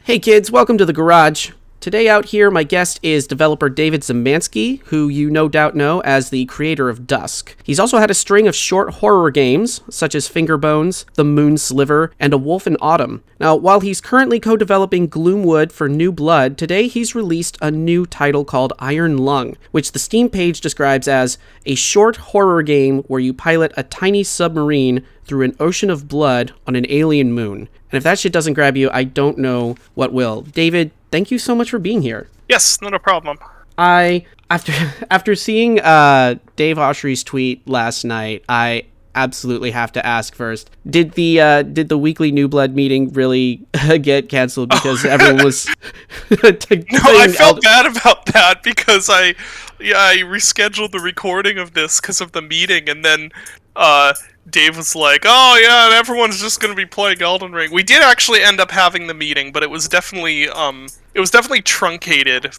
Hey kids, welcome to the garage. Today out here, my guest is developer David Szymanski, who you no doubt know as the creator of Dusk. He's also had a string of short horror games, such as Fingerbones, The Moon Sliver, and A Wolf in Autumn. Now, while he's currently co-developing Gloomwood for New Blood, today he's released a new title called Iron Lung, which the Steam page describes as a short horror game where you pilot a tiny submarine through an ocean of blood on an alien moon. And if that shit doesn't grab you, I don't know what will. David, thank you so much for being here. Yes, not a problem. After seeing Dave Oshry's tweet last night, I absolutely have to ask first: did the weekly New Blood meeting really get canceled because everyone was? No, I felt bad about that because I rescheduled the recording of this because of the meeting, and then Dave was like, "Oh yeah, everyone's just going to be playing Elden Ring." We did actually end up having the meeting, but it was definitely truncated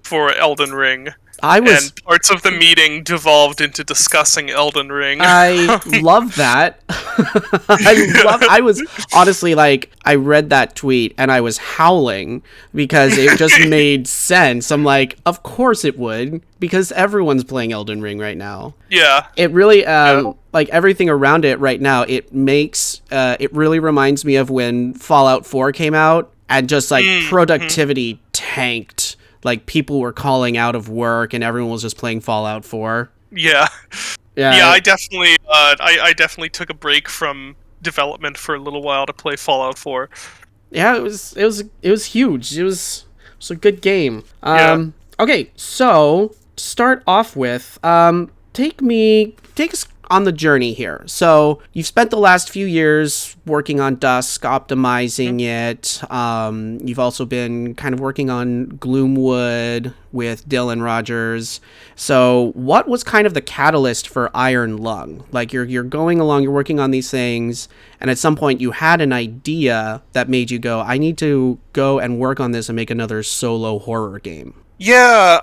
for Elden Ring. And parts of the meeting devolved into discussing Elden Ring. I love that. I was honestly like, I read that tweet and I was howling because it just made sense. I'm like, of course it would, because everyone's playing Elden Ring right now. Yeah. It really, like everything around it right now, it makes, it really reminds me of when Fallout 4 came out and just like productivity tanked. Like, people were calling out of work, and everyone was just playing Fallout 4. Yeah. I definitely took a break from development for a little while to play Fallout 4. Yeah, it was huge. It was a good game. Yeah. Okay, so to start off with, take us on the journey here. So you've spent the last few years working on Dusk, optimizing it. You've also been kind of working on Gloomwood with Dylan Rogers. So what was kind of the catalyst for Iron Lung? Like you're going along, you're working on these things, and at some point you had an idea that made you go, I need to go and work on this and make another solo horror game. Yeah,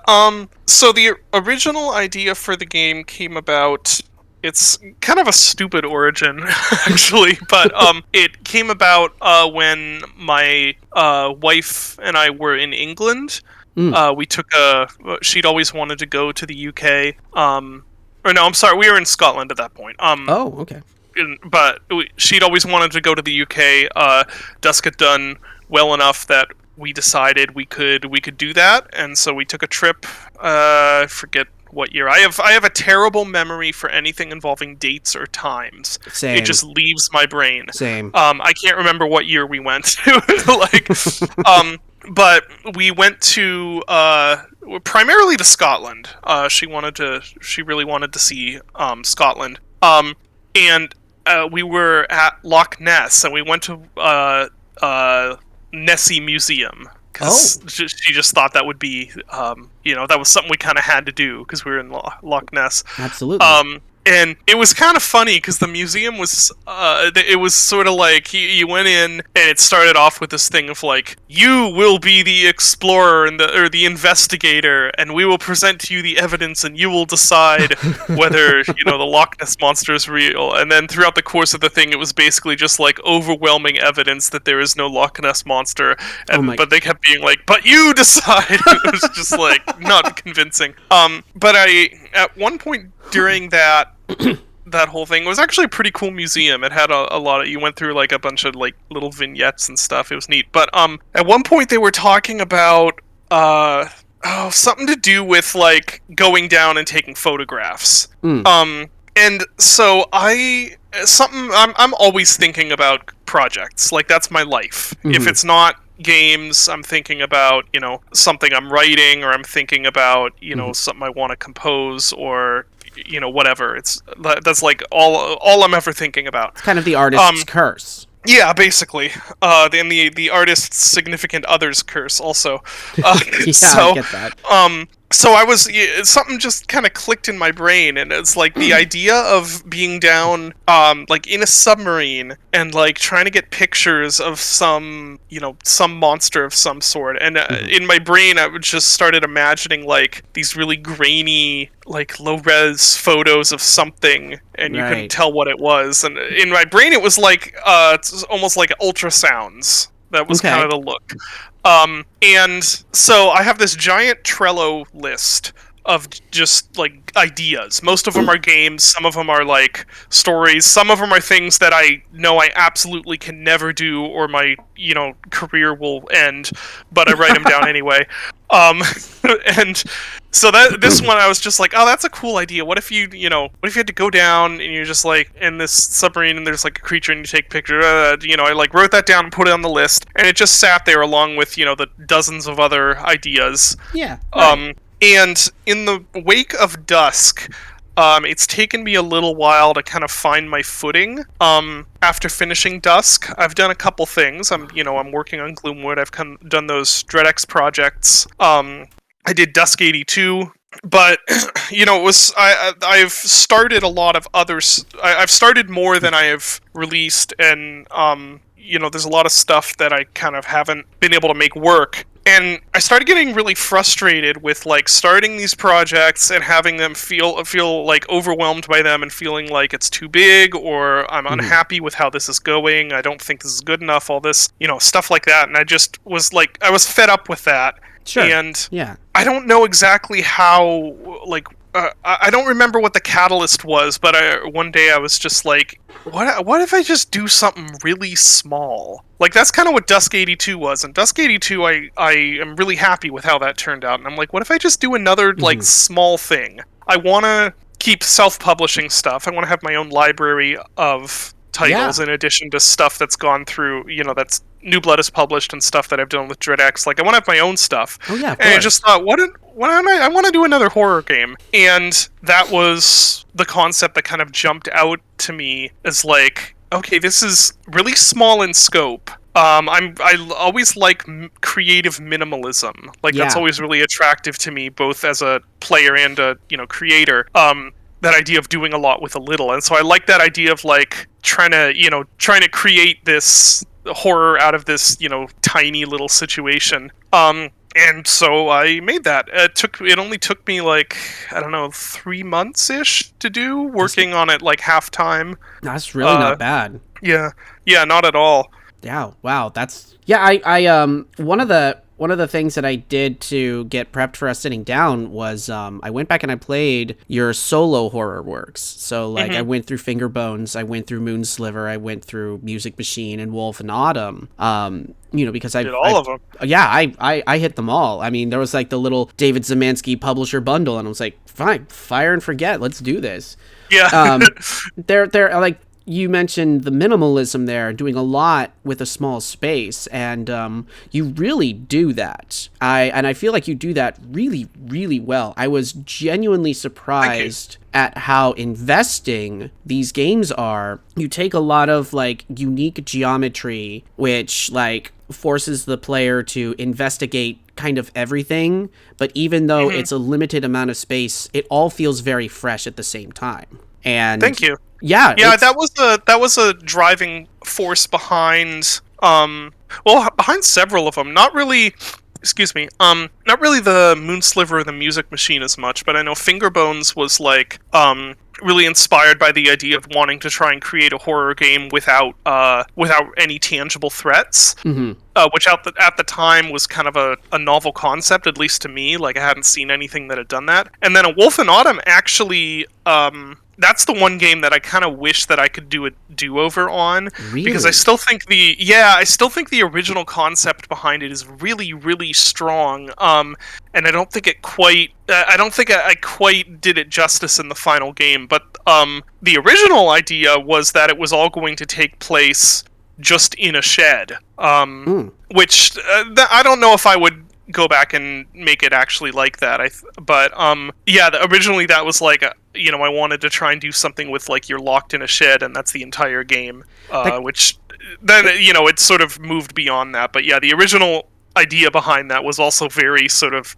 so the original idea for the game came about. It's kind of a stupid origin, actually, but it came about when my wife and I were in England. We took she'd always wanted to go to the UK. We were in Scotland at that point. Oh, okay. But she'd always wanted to go to the UK. Dusk had done well enough that we decided we could do that, and so we took a trip. I forget what year. I have a terrible memory for anything involving dates or times. Same. It just leaves my brain. Same. I can't remember what year we went to. But we went to primarily to Scotland. She really wanted to see Scotland. And we were at Loch Ness, and we went to Nessie Museum. Because she just thought that would be, that was something we kind of had to do because we were in Loch Ness. Absolutely. And it was kind of funny because the museum was, it was sort of like, you went in and it started off with this thing of like, you will be the explorer or the investigator, and we will present to you the evidence and you will decide whether, the Loch Ness Monster is real. And then throughout the course of the thing, it was basically just like overwhelming evidence that there is no Loch Ness Monster. But they kept being like, but you decide. It was just like, not convincing. But at one point during that whole thing, it was actually a pretty cool museum. It had a lot of, you went through like a bunch of like little vignettes and stuff. It was neat. But at one point they were talking about something to do with like going down and taking photographs. And so I'm always thinking about projects. Like, that's my life. If it's not games, I'm thinking about, something I'm writing, or I'm thinking about, something I want to compose, or whatever. That's like all I'm ever thinking about. It's kind of the artist's curse. Yeah, basically. Then the artist's significant other's curse also. I get that. So something just kind of clicked in my brain, and it's like the idea of being down, like in a submarine and like trying to get pictures of some monster of some sort. And in my brain, I just started imagining like these really grainy, like low-res photos of something, and you couldn't tell what it was. And in my brain, it was like, it's almost like ultrasounds That was Okay. kind of the look. And so I have this giant Trello list of just like ideas. Most of them are games, some of them are like stories, some of them are things that I know I absolutely can never do or my, career will end, but I write them down anyway. And so this one I was just like, oh, that's a cool idea. What if you had to go down and you're just like in this submarine and there's like a creature and you take pictures. I like wrote that down and put it on the list, and it just sat there along with the dozens of other ideas. Yeah. Right. And in the wake of Dusk, it's taken me a little while to kind of find my footing. After finishing Dusk, I've done a couple things. I'm working on Gloomwood. I've done those DreadX projects. I did Dusk 82, but I've started a lot of others. I've started more than I have released, and there's a lot of stuff that I kind of haven't been able to make work. And I started getting really frustrated with like starting these projects and having them feel like overwhelmed by them and feeling like it's too big, or I'm unhappy with how this is going. I don't think this is good enough. All this, stuff like that. And I just was like, I was fed up with that. Sure. And yeah. I don't know exactly how, I don't remember what the catalyst was, but one day I was just like, what if I just do something really small? Like, that's kind of what Dusk 82 was. And Dusk 82, I am really happy with how that turned out. And I'm like, what if I just do another, small thing? I want to keep self-publishing stuff. I want to have my own library of titles in addition to stuff that's gone through, that's New Blood is published and stuff that I've done with DreadX. Like, I want to have my own stuff. Oh, yeah, of and I course. just thought, I want to do another horror game. And that was the concept that kind of jumped out to me as like, okay, this is really small in scope. I always like creative minimalism. Like, that's always really attractive to me, both as a player and a, creator. That idea of doing a lot with a little. And so I like that idea of like trying to create this horror out of this, tiny little situation. And so I made that. It only took me like, I don't know, 3 months-ish to do, working on it like half time. That's really not bad. Yeah, not at all. Yeah, wow, that's... Yeah, I one of the things that I did to get prepped for us sitting down was I went back and I played your solo horror works. So, like, I went through Fingerbones, I went through Moonsliver, I went through Music Machine and Wolf and Autumn. Because I did all of them. Yeah, I hit them all. I mean, there was like the little David Szymanski publisher bundle, and I was like, fine, fire and forget, let's do this. Yeah. They're like, you mentioned the minimalism there, doing a lot with a small space, and you really do that. I feel like you do that really, really well. I was genuinely surprised at how investing these games are. You take a lot of like unique geometry, which like forces the player to investigate kind of everything, but even though it's a limited amount of space, it all feels very fresh at the same time. And thank you. Yeah, that was a driving force behind behind several of them. Not really the Moonsliver or the Music Machine as much, but I know Fingerbones was like really inspired by the idea of wanting to try and create a horror game without any tangible threats, which at the time was kind of a novel concept, at least to me. Like, I hadn't seen anything that had done that. And then a Wolf and Autumn actually. That's the one game that I kind of wish that I could do a do-over on. Really? Because I still think the original concept behind it is really, really strong. And I don't think I quite did it justice in the final game. But the original idea was that it was all going to take place just in a shed. Which I don't know if I would go back and make it actually like that. Originally that was like I wanted to try and do something with like you're locked in a shed and that's the entire game, which then it sort of moved beyond that. But yeah, the original idea behind that was also very sort of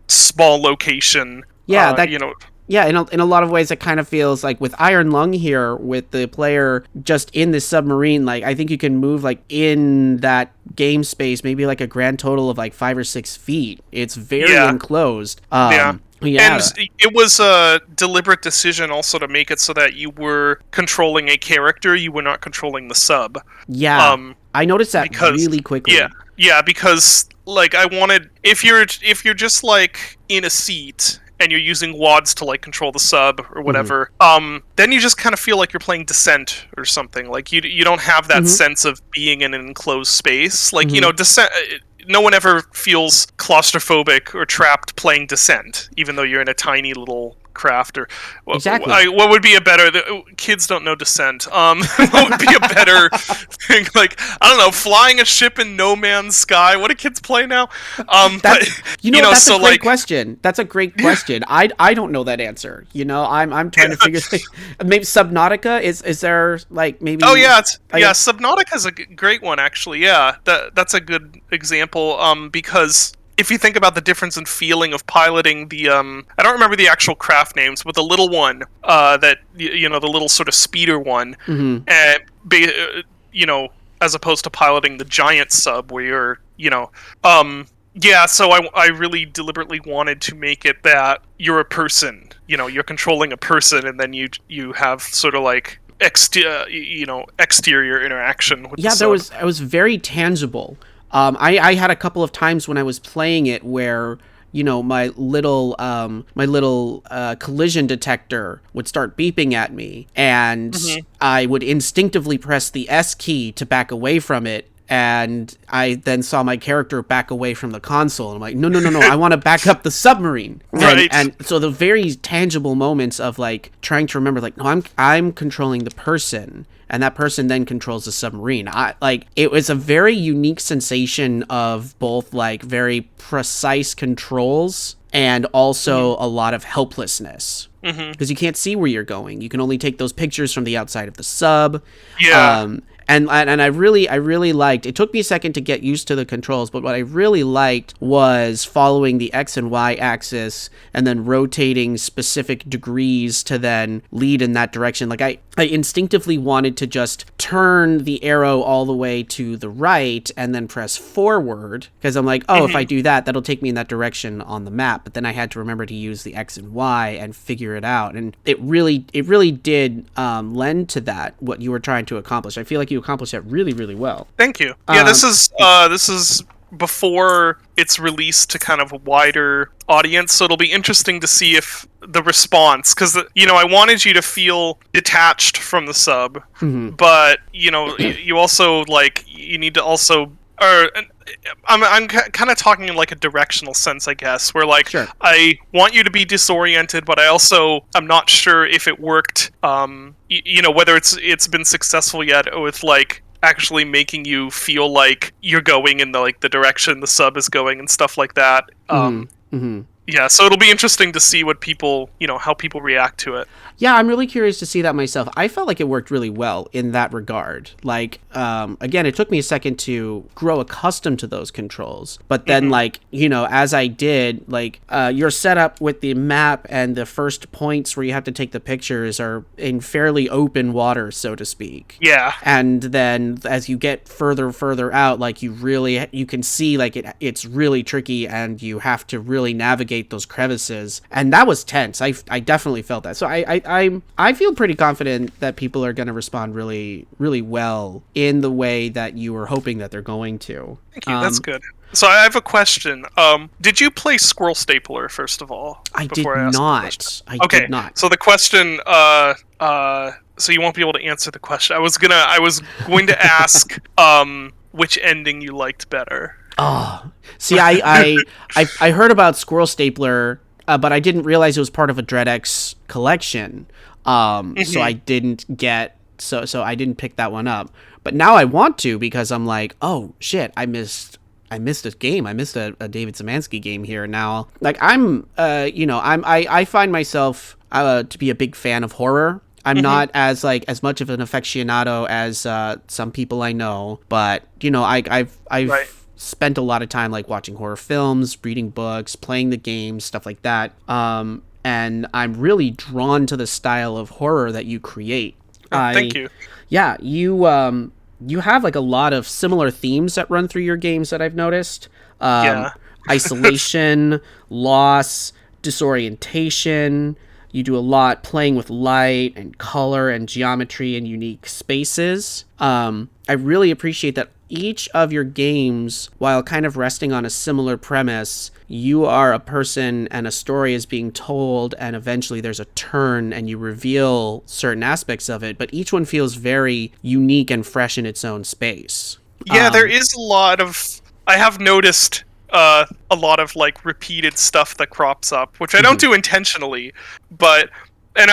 small location. Yeah, in a lot of ways, it kind of feels like with Iron Lung here, with the player just in the submarine, like, I think you can move, like, in that game space, maybe, like, a grand total of, like, 5 or 6 feet. It's very enclosed. Yeah. And it was a deliberate decision also to make it so that you were controlling a character, you were not controlling the sub. Yeah. I noticed that Because really quickly. yeah, because like I wanted if you're just like in a seat and you're using WADs to like control the sub or whatever, then you just kind of feel like you're playing Descent or something. Like you don't have that sense of being in an enclosed space. Like Descent. No one ever feels claustrophobic or trapped playing Descent, even though you're in a tiny little craft. Or Exactly. what would be a better? Kids don't know Descent. What would be a better thing? Like I don't know, flying a ship in no man's sky. What do kids play now? But That's so a great like, question. That's a great question. I don't know that answer. I'm trying to figure. Maybe Subnautica is there like maybe? Oh yeah, Subnautica is a great one actually. Yeah, that's a good example. Because if you think about the difference in feeling of piloting the I don't remember the actual craft names, but the little one that the little sort of speeder one, and as opposed to piloting the giant sub where yeah, so I really deliberately wanted to make it that you're a person, you're controlling a person, and then you have sort of like exterior interaction with the sub. It was very tangible. I had a couple of times when I was playing it where my little collision detector would start beeping at me, and I would instinctively press the S key to back away from it. And I then saw my character back away from the console. And I'm like, no, I want to back up the submarine. Right. And so the very tangible moments of like trying to remember, like, no, I'm controlling the person, and that person then controls the submarine. It was a very unique sensation of both like very precise controls and also a lot of helplessness. Because you can't see where you're going. You can only take those pictures from the outside of the sub. Yeah. And I really liked, it took me a second to get used to the controls, but what I really liked was following the X and Y axis and then rotating specific degrees to then lead in that direction. Like I instinctively wanted to just turn the arrow all the way to the right and then press forward, because I'm like, if I do that, that'll take me in that direction on the map. But then I had to remember to use the X and Y and figure it out. And it really did lend to that, what you were trying to accomplish. I feel like you accomplished that really, really well. Thank you. Yeah, this is before it's released to kind of a wider audience, so it'll be interesting to see if the response, because I wanted you to feel detached from the sub, but you also like you need to also, or I'm kind of talking in like a directional sense, I guess, where like Sure. I want you to be disoriented, but I'm not sure if it worked. Whether it's been successful yet with like actually making you feel like you're going in the direction the sub is going and stuff like that. Yeah, so it'll be interesting to see what people, how people react to it. Yeah, I'm really curious to see that myself. I felt like it worked really well in that regard. Like, again, it took me a second to grow accustomed to those controls. But then, as I did, your setup with the map and the first points where you have to take the pictures are in fairly open water, so to speak. Yeah. And then as you get further out, like, you can see, like, it's really tricky, and you have to really navigate those crevices. And that was tense. I definitely felt that. So I feel pretty confident that people are going to respond really, really well in the way that you were hoping that they're going to. Thank you. That's good. So I have a question. Did you play Squirrel Stapler, first of all? I did not. I did not. So the question, so you won't be able to answer the question. I was going to ask which ending you liked better. Oh, see, I heard about Squirrel Stapler, but I didn't realize it was part of a DreadX collection. So I didn't get, so I didn't pick that one up. But now I want to, because I'm like, oh shit, I missed this game. I missed a David Szymanski game here. Now, like, I find myself to be a big fan of horror. I'm not as much of an aficionado as some people I know, but I've spent a lot of time like watching horror films, reading books, playing the games, stuff like that. And I'm really drawn to the style of horror that you create. Thank you. Yeah, you have like a lot of similar themes that run through your games that I've noticed. Isolation, loss, disorientation. You do a lot playing with light and color and geometry and unique spaces. I really appreciate that each of your games, while kind of resting on a similar premise, you are a person and a story is being told, and eventually there's a turn and you reveal certain aspects of it, but each one feels very unique and fresh in its own space. Yeah, there is a lot of... I have noticed a lot of, like, repeated stuff that crops up, which I don't do intentionally, but... And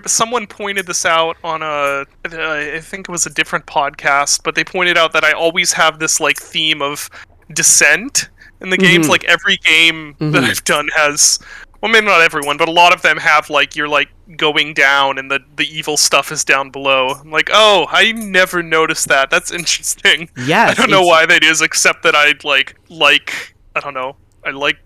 someone pointed this out on I think it was a different podcast, but they pointed out that I always have this, like, theme of descent in the games. Like, every game that I've done has... Well, maybe not everyone, but a lot of them have, like, you're, like, going down and the evil stuff is down below. I'm like, oh, I never noticed that. That's interesting. Yes. I don't know why that is, except that I, like, I don't know. I like,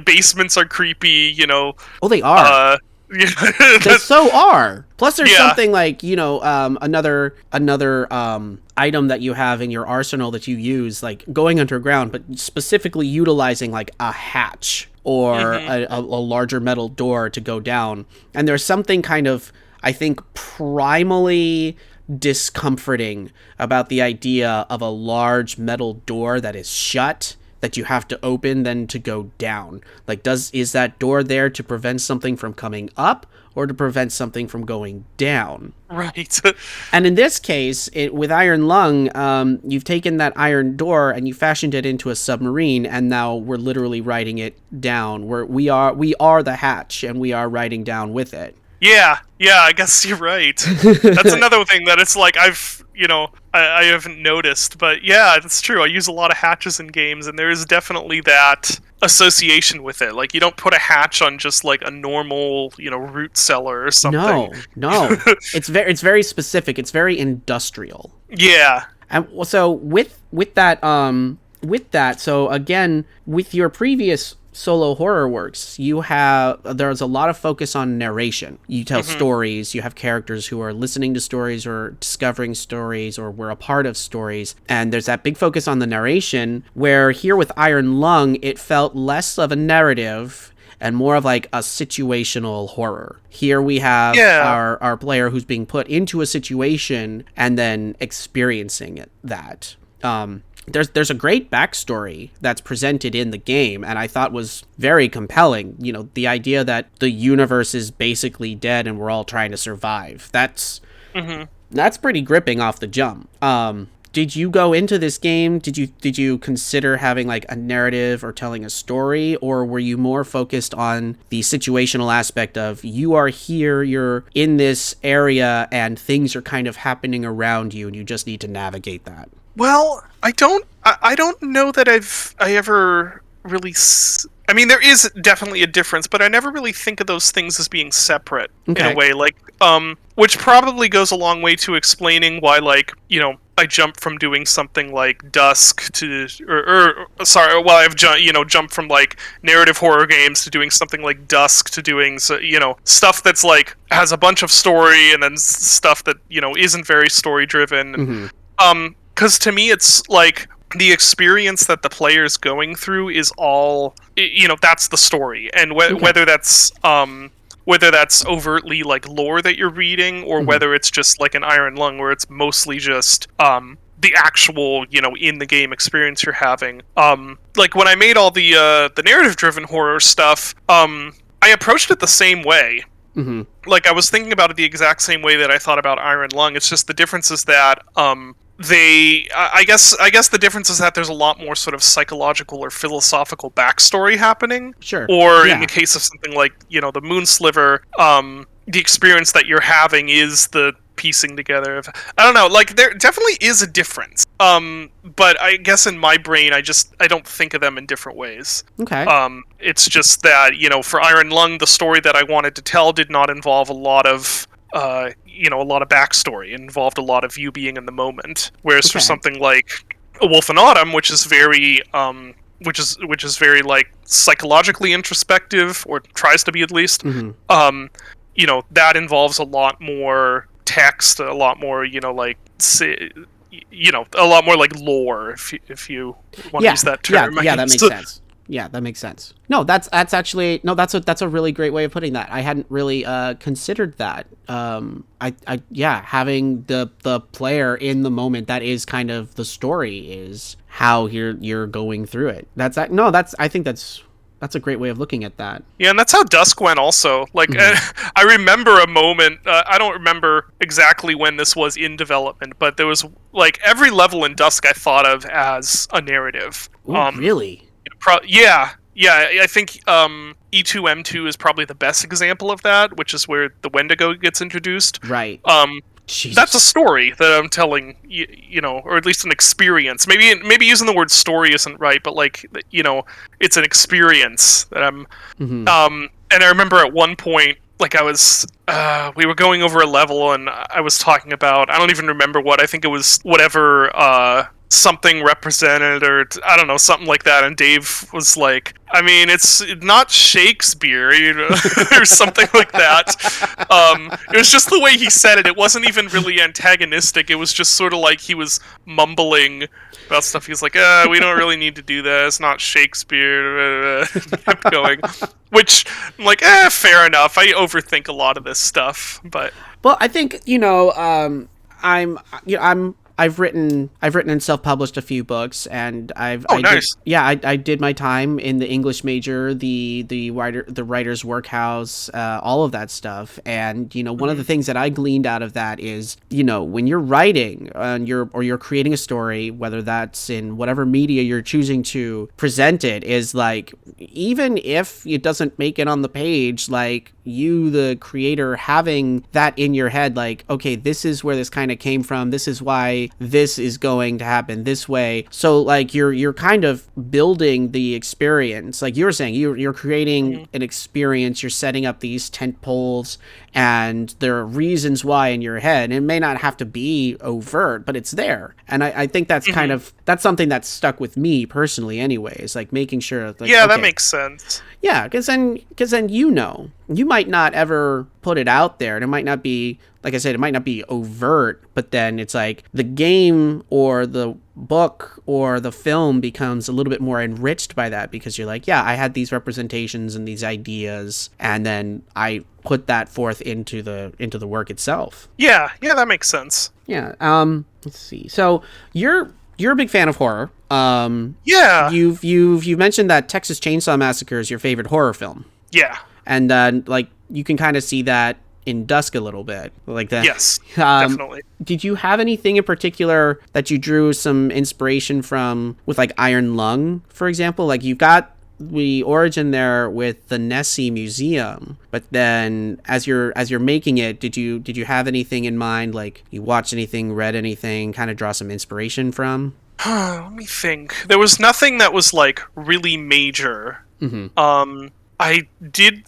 basements are creepy, you know. Oh, they are. Yeah, they so are. Plus, there's something like, you know, another item that you have in your arsenal that you use, like going underground, but specifically utilizing like a hatch or a larger metal door to go down. And there's something kind of, I think, primally discomforting about the idea of a large metal door that is shut, that you have to open then to go down. Like, is that door there to prevent something from coming up or to prevent something from going down? Right. And in this case, with Iron Lung, you've taken that iron door and you fashioned it into a submarine, and now we're literally writing it down. We are the hatch, and we are writing down with it. Yeah, I guess you're right. That's another thing that it's like I haven't noticed, but yeah, that's true. I use a lot of hatches in games, and there is definitely that association with it. Like, you don't put a hatch on just like a normal, root cellar or something. No. It's very specific. It's very industrial. Yeah. And so with that, so again, with your previous solo horror works, there's a lot of focus on narration. You tell stories, you have characters who are listening to stories or discovering stories or were a part of stories, and there's that big focus on the narration, where here with Iron Lung, it felt less of a narrative and more of like a situational horror. Here we have our player who's being put into a situation and then experiencing that. There's a great backstory that's presented in the game, and I thought was very compelling. The idea that the universe is basically dead and we're all trying to survive. That's pretty gripping off the jump. Did you go into this game? Did you consider having like a narrative or telling a story, or were you more focused on the situational aspect of you are here, you're in this area, and things are kind of happening around you, and you just need to navigate that? Well, I don't know that I ever really... I mean, there is definitely a difference, but I never really think of those things as being separate in a way. Like, which probably goes a long way to explaining why, like, I jumped from doing something like Dusk to, I've jumped from like narrative horror games to doing something like Dusk to doing, stuff that's like has a bunch of story and then stuff that isn't very story driven. Because to me, it's like the experience that the player's going through is all, that's the story. And whether that's overtly like lore that you're reading, or whether it's just like an Iron Lung where it's mostly just the actual, in the game experience you're having. Like when I made all the narrative driven horror stuff, I approached it the same way. Like I was thinking about it the exact same way that I thought about Iron Lung. It's just the difference is that I guess the difference is that there's a lot more sort of psychological or philosophical backstory happening. Sure. Or in the case of something like, the Moon Sliver, the experience that you're having is the piecing together of, I don't know, like there definitely is a difference. But I guess in my brain I don't think of them in different ways. Okay. It's just that, for Iron Lung, the story that I wanted to tell did not involve a lot of a lot of backstory. It involved a lot of you being in the moment. Whereas for something like A Wolf in Autumn, which is very which is very like psychologically introspective, or tries to be at least, that involves a lot more text, a lot more, a lot more like lore, if you want to use that term. Yeah, that makes sense. Yeah, that makes sense. No, that's actually no, that's a really great way of putting that. I hadn't really considered that. Yeah, having the player in the moment, that is kind of the story, is how you're going through it. I think that's a great way of looking at that. Yeah, and that's how Dusk went also. Like, I remember a moment, I don't remember exactly when this was in development, but there was, like, every level in Dusk I thought of as a narrative. Ooh, really? Yeah, I think E2M2 is probably the best example of that, which is where the Wendigo gets introduced. Right. Jesus. That's a story that I'm telling, you know, or at least an experience. Maybe using the word story isn't right, but, like, you know, it's an experience that I'm. And I remember at one point, like, we were going over a level, and I was talking about, I don't even remember what. I think it was whatever something represented, or I don't know, something like that. And Dave was like, I mean, it's not Shakespeare, you know, or something like that. It was just the way he said it. It wasn't even really antagonistic. It was just sort of like he was mumbling about stuff. He was like, we don't really need to do that. It's not Shakespeare. Kept going. Which, I'm like, fair enough. I overthink a lot of this stuff, but. Well, I think, you know, I've written and self-published a few books, and nice. I did my time in the English major, the writer's workhouse, all of that stuff. And, you know, one of the things that I gleaned out of that is, you know, when you're writing and you're creating a story, whether that's in whatever media you're choosing to present it, is like, even if it doesn't make it on the page, like, you, the creator, having that in your head, like, okay, this is where this kind of came from, this is why this is going to happen this way. So, like, you're kind of building the experience, like you were saying, you're creating an experience, you're setting up these tent poles, and there are reasons why in your head. It may not have to be overt, but it's there. And I think that's kind of, that's something that's stuck with me personally anyways, like making sure, like, yeah, that makes sense. Yeah, because then, you know, you might not ever put it out there, and it might not be, like I said, it might not be overt, but then it's like the game or the book or the film becomes a little bit more enriched by that, because you're like, yeah, I had these representations and these ideas, and then I put that forth into the work itself. Yeah, that makes sense. Yeah. Let's see. So you're a big fan of horror. Yeah. You've mentioned that Texas Chainsaw Massacre is your favorite horror film. Yeah. And like, you can kind of see that in Dusk a little bit, like that. Yes, definitely. Did you have anything in particular that you drew some inspiration from with, like, Iron Lung, for example? Like, you've got the origin there with the Nessie Museum, but then as you're making it, did you have anything in mind? Like, you watched anything, read anything, kind of draw some inspiration from? Let me think. There was nothing that was, like, really major. I did.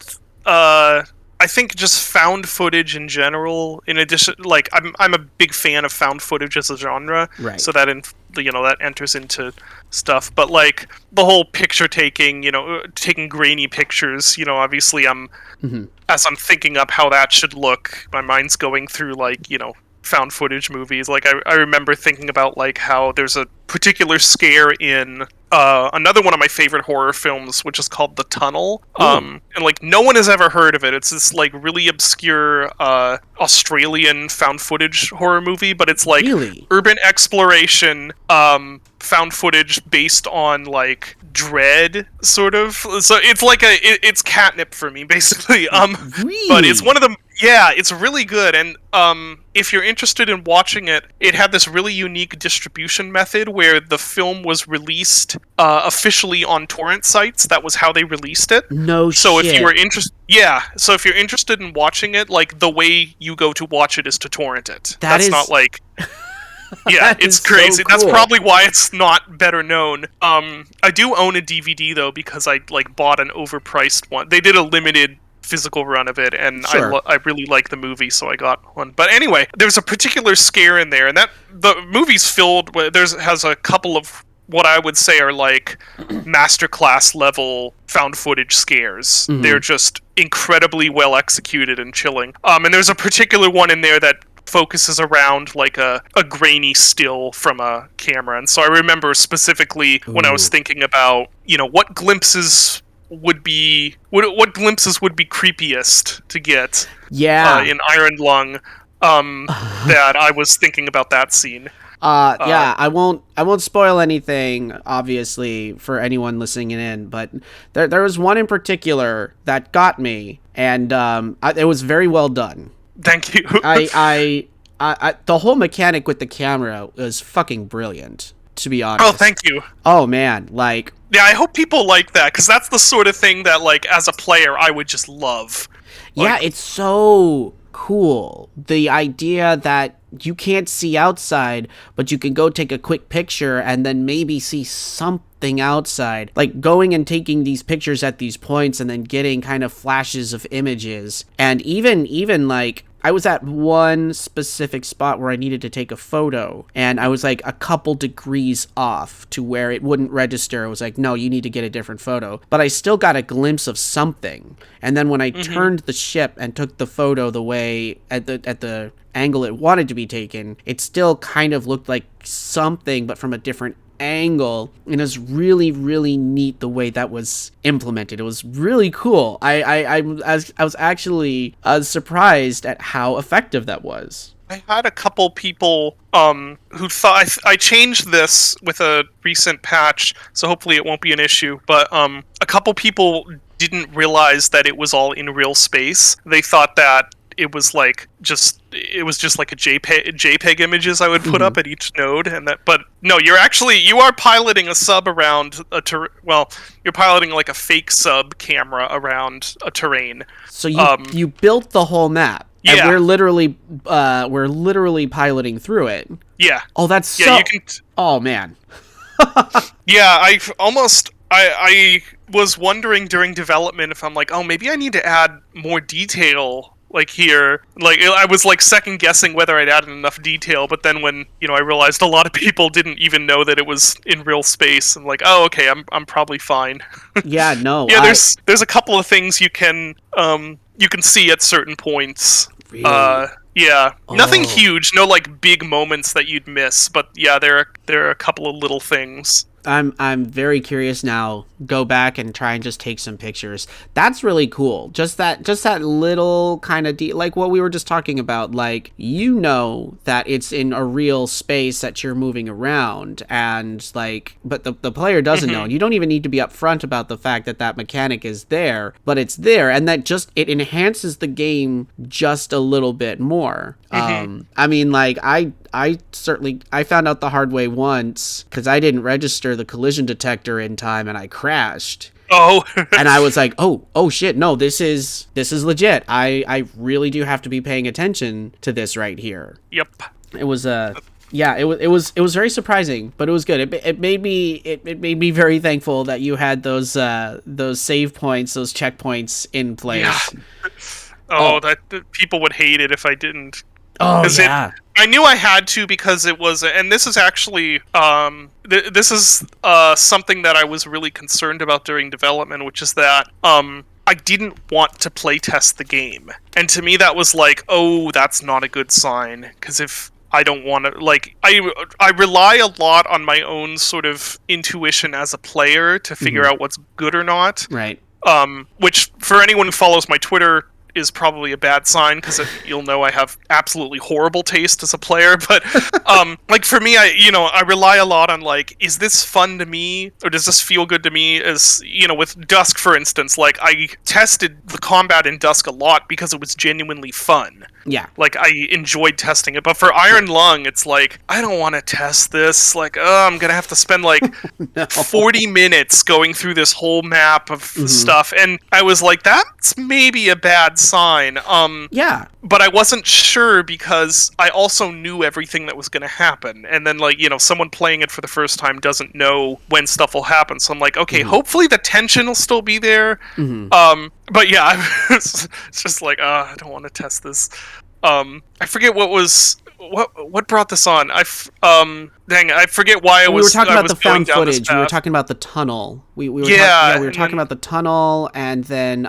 I think just found footage in general. In addition, like, I'm a big fan of found footage as a genre, right? So that that enters into stuff. But, like, the whole picture taking, you know, taking grainy pictures. You know, obviously, as I'm thinking up how that should look, my mind's going through, like, you know, found footage movies. Like, I remember thinking about, like, how there's a particular scare in another one of my favorite horror films, which is called The Tunnel. And, like, no one has ever heard of it. It's this, like, really obscure Australian found footage horror movie, but it's like urban exploration, found footage based on, like, dread, sort of. So it's like it's catnip for me, basically. Really? But it's one of the. Yeah, it's really good, and if you're interested in watching it, it had this really unique distribution method where the film was released officially on torrent sites. That was how they released it. No so shit. If you were so if you're interested in watching it, like, the way you go to watch it is to torrent it. That's not like. Yeah, it's crazy. So cool. That's probably why it's not better known. I do own a DVD though, because I, like, bought an overpriced one. They did a limited physical run of it, and sure. I really like the movie, so I got one. But anyway, there's a particular scare in there, and that the movie's filled with, has a couple of what I would say are, like, masterclass level found footage scares. They're just incredibly well executed and chilling. And there's a particular one in there that focuses around like a grainy still from a camera. And so I remember specifically when I was thinking about, what glimpses would be creepiest to get in Iron Lung, that I was thinking about that scene. I won't spoil anything, obviously, for anyone listening in, but there was one in particular that got me, and it was very well done. Thank you. I the whole mechanic with the camera was fucking brilliant, to be honest. Oh, thank you. Oh man, like, yeah, I hope people like that, because that's the sort of thing that, like, as a player, I would just love. Yeah, it's so cool. The idea that you can't see outside, but you can go take a quick picture and then maybe see something outside. Like going and taking these pictures at these points and then getting kind of flashes of images. And even like, I was at one specific spot where I needed to take a photo, and I was like a couple degrees off to where it wouldn't register. It was like, no, you need to get a different photo. But I still got a glimpse of something. And then when I turned the ship and took the photo the way at the angle it wanted to be taken, it still kind of looked like something, but from a different angle, and it was really, really neat the way that was implemented. It was really cool. I was actually surprised at how effective that was. I had a couple people who thought I changed this with a recent patch, so hopefully it won't be an issue, but a couple people didn't realize that it was all in real space. They thought that it was just like a JPEG images I would put up at each node, but no, you are piloting a sub around you're piloting like a fake sub camera around a terrain. So you built the whole map. Yeah. And we're literally piloting through it. Yeah. Oh, that's you can oh man. Yeah, I was wondering during development if I'm like, oh, maybe I need to add more detail. Like here, like I was like second guessing whether I'd added enough detail, but then when I realized a lot of people didn't even know that it was in real space, I'm like, oh, okay, I'm probably fine. Yeah, no. Yeah, there's a couple of things you can see at certain points. Really? Yeah, nothing Oh. huge, no like big moments that you'd miss, but yeah, there are a couple of little things. I'm very curious now. Go back and try and just take some pictures. That's really cool. Just that little kind of like what we were just talking about. Like, that it's in a real space that you're moving around, and like, but the player doesn't know. And you don't even need to be upfront about the fact that mechanic is there, but it's there, and that just it enhances the game just a little bit more. I mean, like I found out the hard way once because I didn't register the collision detector in time and I crashed. Oh. And I was like, oh shit, no, this is legit. I really do have to be paying attention to this right here. Yep. It was it was very surprising, but it was good. It made me very thankful that you had those save points, those checkpoints in place. Yeah. Oh, that people would hate it if I didn't. Oh, yeah. I knew I had to because it was, and this is actually, this is something that I was really concerned about during development, which is that I didn't want to playtest the game, and to me that was like, oh, that's not a good sign, because if I don't want to, like, I rely a lot on my own sort of intuition as a player to figure out what's good or not. Right. Which for anyone who follows my Twitter is probably a bad sign, because you'll know I have absolutely horrible taste as a player, but like for me, I rely a lot on like, is this fun to me, or does this feel good to me? As with Dusk, for instance, like I tested the combat in Dusk a lot because it was genuinely fun. Yeah. Like I enjoyed testing it, but for Iron Lung, it's like, I don't want to test this. Like, I'm gonna have to spend like 40 minutes going through this whole map of stuff, and I was like, that's maybe a bad sign. Yeah. But I wasn't sure because I also knew everything that was going to happen. And then, like, someone playing it for the first time doesn't know when stuff will happen. So I'm like, okay, hopefully the tension will still be there. But yeah, it's just like, I don't want to test this. I forget what was what brought this on? Dang, I forget why we were talking I about was the going found down this footage. We were path. talking about the tunnel. We were Yeah, we were and talking then- about the tunnel, and then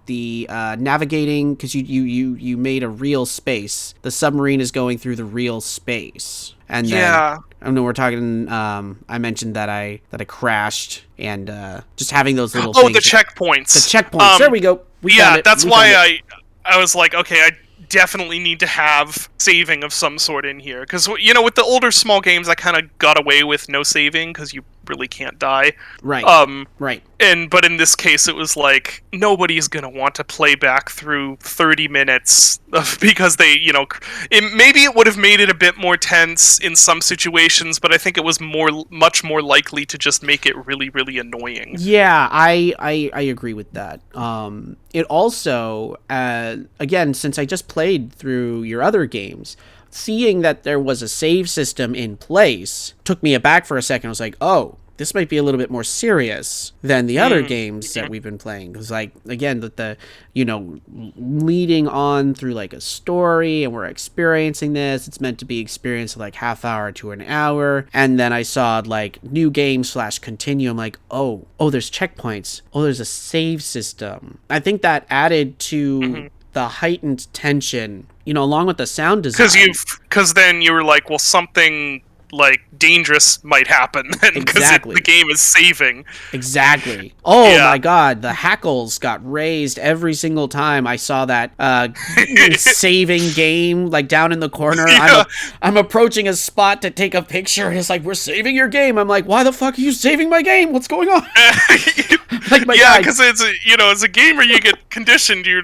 the navigating, because you made a real space. The submarine is going through the real space, and then Yeah. I know we're talking. I mentioned that I crashed, and just having those little Oh, things. the checkpoints. The checkpoints. There we go. We found it. That's We why found it. I was like, okay, I definitely need to have saving of some sort in here, because you know, with the older small games, I kind of got away with no saving because you really can't die. Right. Right. But in this case, it was like nobody's gonna want to play back through 30 minutes because they, you know, maybe it would have made it a bit more tense in some situations, but I think it was much more likely to just make it really, really annoying. Yeah, I agree with that. It also, again, since I just played through your other games, seeing that there was a save system in place took me aback for a second. I was like, oh, this might be a little bit more serious than the other games that we've been playing. Because, like, again, the you know, leading on through, like, a story, and we're experiencing this. It's meant to be experienced like half hour to an hour. And then I saw, like, new game / continue. I'm like, oh, there's checkpoints. Oh, there's a save system. I think that added to the heightened tension, you know, along with the sound design. Because then you were like, well, something like dangerous might happen then, because Exactly. the game is saving. Exactly. Oh Yeah. my god, the hackles got raised every single time I saw that saving game, like, down in the corner. Yeah. I'm approaching a spot to take a picture, and it's like, we're saving your game. I'm like, why the fuck are you saving my game? What's going on? Like, my Yeah, god. because as a gamer, you get conditioned. You're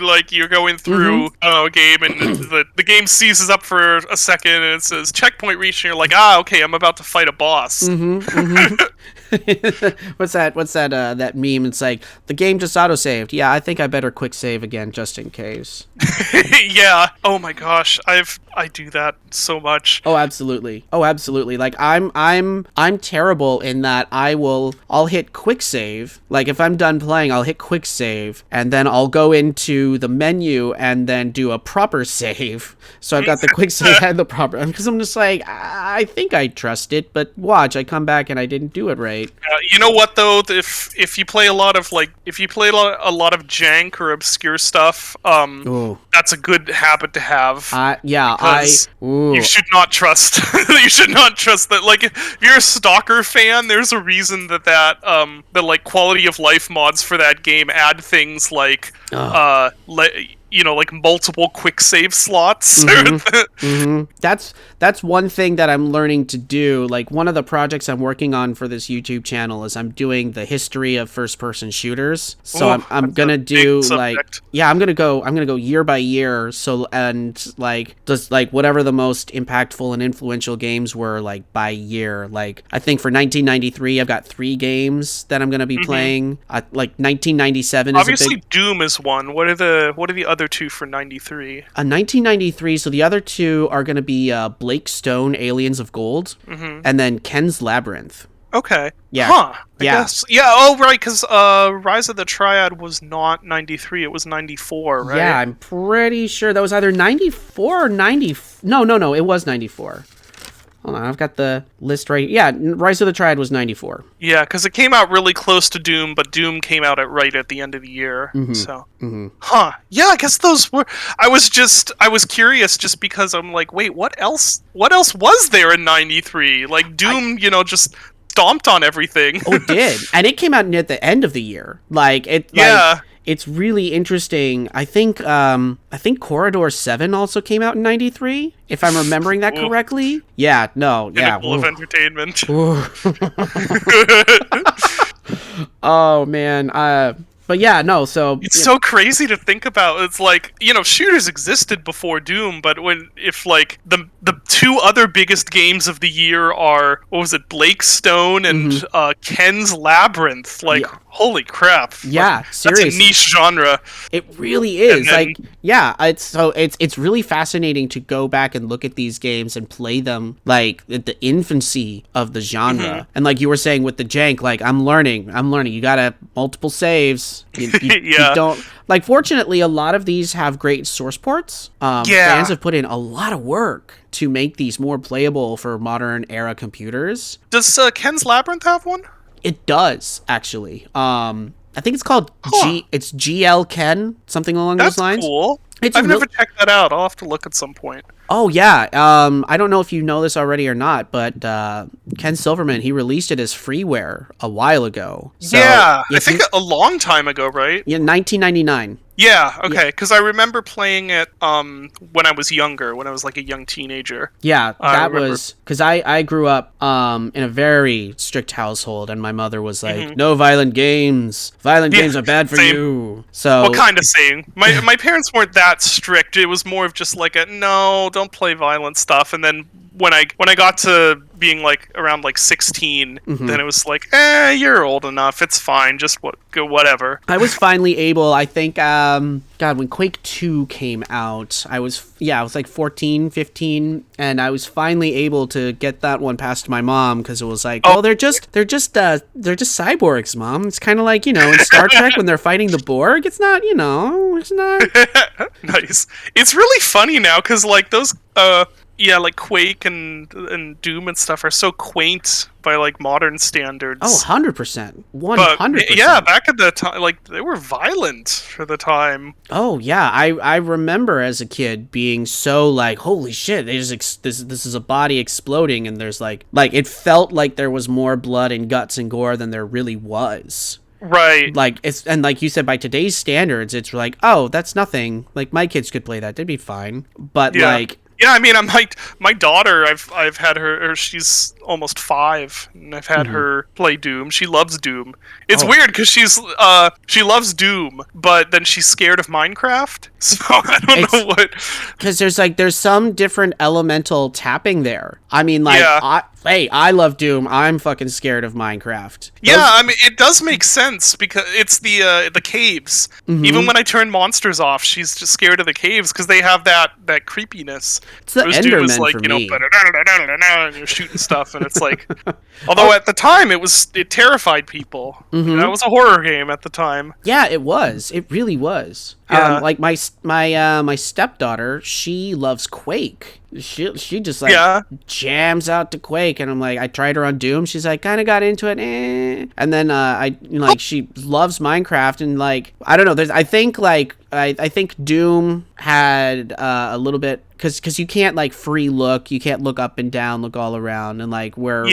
going through a game, and the game seizes up for a second, and it says checkpoint reached, and you're like, okay, I'm about to fight a boss. What's that meme? It's like, the game just auto-saved. Yeah, I think I better quick save again just in case. Yeah. Oh my gosh, I do that so much. Oh, absolutely. Like, I'm terrible in that I'll hit quick save. Like, if I'm done playing, I'll hit quick save, and then I'll go into the menu and then do a proper save. So I've got the quick save and the proper, because I'm just like, I think I trust it, but watch, I come back and I didn't do it right. You know what though? If you play a lot of a lot of jank or obscure stuff, Ooh. that's a good habit to have. Because Ooh. you should not trust. You should not trust that. Like, if you're a Stalker fan, there's a reason that the like quality of life mods for that game add things like like multiple quick save slots. That's one thing that I'm learning to do. Like, one of the projects I'm working on for this YouTube channel is I'm doing the history of first-person shooters. So I'm gonna do, like, I'm gonna go year by year. So, and like, just like whatever the most impactful and influential games were, like, by year. Like, I think for 1993, I've got 3 games that I'm gonna be playing. Like 1997 is Obviously, a big. Doom is one. What are the other two for 93? 1993. So the other 2 are gonna be Blake Stone, Aliens of Gold, and then Ken's Labyrinth. Okay. Yeah. Huh. I Yeah. guess. Yeah. Oh, right. Because Rise of the Triad was not 93. It was 94. Right. Yeah, I'm pretty sure that was either 94 or 90. No, it was 94. Hold on, I've got the list right. Yeah, Rise of the Triad was 94. Yeah, because it came out really close to Doom, but Doom came out right at the end of the year. So. Huh. Yeah, I guess those were. I was curious just because I'm like, wait, what else was there in 93? Like, Doom, just stomped on everything. Oh, it did. And it came out near the end of the year. Like, it. Yeah. It's really interesting. I think Corridor 7 also came out in 93, if I'm remembering that correctly. Yeah, no, yeah. Full of entertainment. Oh, man. But yeah, no, so... It's so crazy to think about. It's like, shooters existed before Doom, but if the 2 other biggest games of the year are, what was it, Blake Stone and Ken's Labyrinth, holy crap. Yeah, seriously. That's a niche genre. It really is. Then, It's really fascinating to go back and look at these games and play them, like, at the infancy of the genre. And like you were saying with the jank, like, I'm learning. You gotta multiple saves. games. You Yeah. don't like. Fortunately, a lot of these have great source ports. Yeah. Fans have put in a lot of work to make these more playable for modern era computers. Does Ken's Labyrinth have one? It does actually. I think it's called It's GL Ken, something along those lines. That's cool. It's I've never checked that out. I'll have to look at some point. Oh yeah, I don't know if you know this already or not, but Ken Silverman, he released it as freeware a while ago. So Yeah, I think a long time ago, right? Yeah, 1999. Yeah, okay, because I remember playing it when I was younger, when I was like a young teenager. Yeah, that was because I grew up in a very strict household, and my mother was like, "No violent games. Violent games are bad for you." So, well, kind of same. My parents weren't that strict. It was more of just like a no, don't play violent stuff. And then when I got to being like around like 16, then it was like, you're old enough. It's fine. Just go whatever. I was finally able. I think when Quake 2 came out, I was like 14, 15, and I was finally able to get that one past my mom because it was like, oh, they're just cyborgs, Mom. It's kind of like, in Star Trek when they're fighting the Borg. It's not, it's not. Nice. It's really funny now because like those like Quake and Doom and stuff are so quaint by like modern standards. Oh, 100%. 100%. Yeah, back at the time, like they were violent for the time. Oh, yeah. I remember as a kid being so like, holy shit, this is a body exploding, and there's like it felt like there was more blood and guts and gore than there really was. Right. Like and like you said, by today's standards, it's like, oh, that's nothing. Like my kids could play that; they'd be fine. But yeah, I mean, I'm like my daughter. I've had her. She's almost 5, and I've had her play Doom. She loves Doom. It's weird because she loves Doom, but then she's scared of Minecraft. So I don't know what. Because there's some different elemental tapping there. I mean, like, I love Doom. I'm fucking scared of Minecraft. I mean, it does make sense because it's the caves. Even when I turn monsters off, she's just scared of the caves because they have that creepiness. It's the Enderman like, for me. And you're shooting stuff, and it's like, although at the time it terrified people. That was a horror game at the time. Yeah, it was. It really was. Yeah. Like my stepdaughter, she loves Quake. She just like jams out to Quake, and I'm like, I tried her on Doom. She's like, kind of got into it, and then she loves Minecraft, and like I don't know. I think Doom had a little bit because you can't like free look, you can't look up and down, look all around, and like where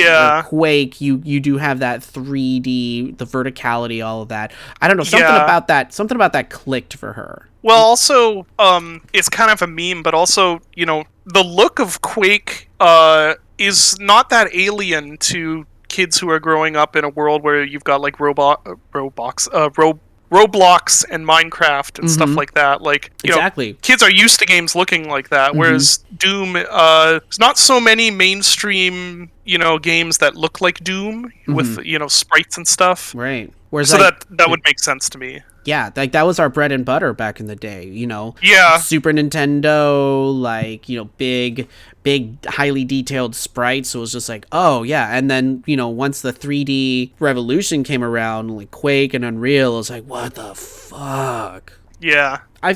Quake you do have that 3D, the verticality, all of that. I don't know, something about that clicked for her. Well, also, it's kind of a meme, but also, the look of Quake is not that alien to kids who are growing up in a world where you've got like Roblox and Minecraft and stuff like that. Like, exactly. Kids are used to games looking like that, whereas Doom, there's not so many mainstream, games that look like Doom with, sprites and stuff. Right. Whereas so that would make sense to me. Yeah, like that was our bread and butter back in the day, Yeah. Super Nintendo, like, big, highly detailed sprites. So it was just like, oh, yeah. And then, once the 3D revolution came around, like Quake and Unreal, it was like, what the fuck? Yeah. I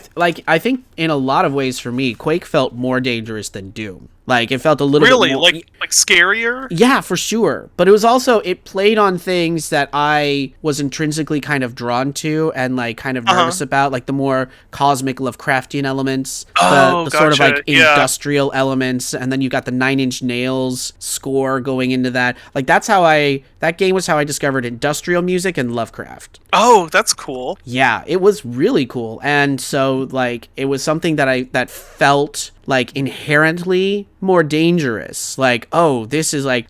think in a lot of ways for me, Quake felt more dangerous than Doom. Like, it felt a little bit more... like scarier? Yeah, for sure. But it was also, it played on things that I was intrinsically kind of drawn to and, like, kind of nervous about, like the more cosmic Lovecraftian elements, the sort of, like, industrial elements, and then you got the Nine Inch Nails score going into that. Like, that game was how I discovered industrial music and Lovecraft. Oh, that's cool. Yeah, it was really cool. And so, like, it was something that felt like inherently more dangerous. Like, oh, this is like,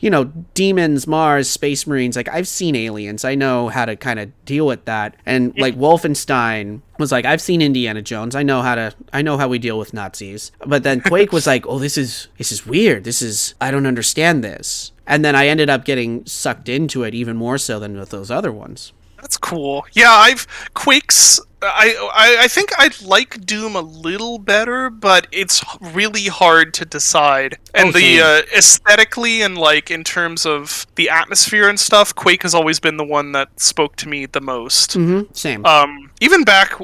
demons, Mars, Space Marines. Like, I've seen Aliens. I know how to kind of deal with that. And like Wolfenstein was like, I've seen Indiana Jones. I know how we deal with Nazis. But then Quake was like, oh, this is weird. I don't understand this. And then I ended up getting sucked into it even more so than with those other ones. That's cool. Yeah, Quake's I think I like Doom a little better, but it's really hard to decide. And same. Aesthetically and like in terms of the atmosphere and stuff, Quake has always been the one that spoke to me the most. Same. Even back,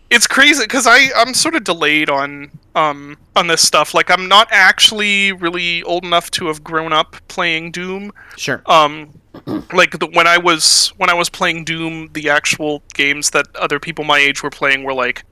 it's crazy because I'm sort of delayed on this stuff. Like I'm not actually really old enough to have grown up playing Doom. Sure. Like when I was playing Doom, the actual games that other people my age were playing were like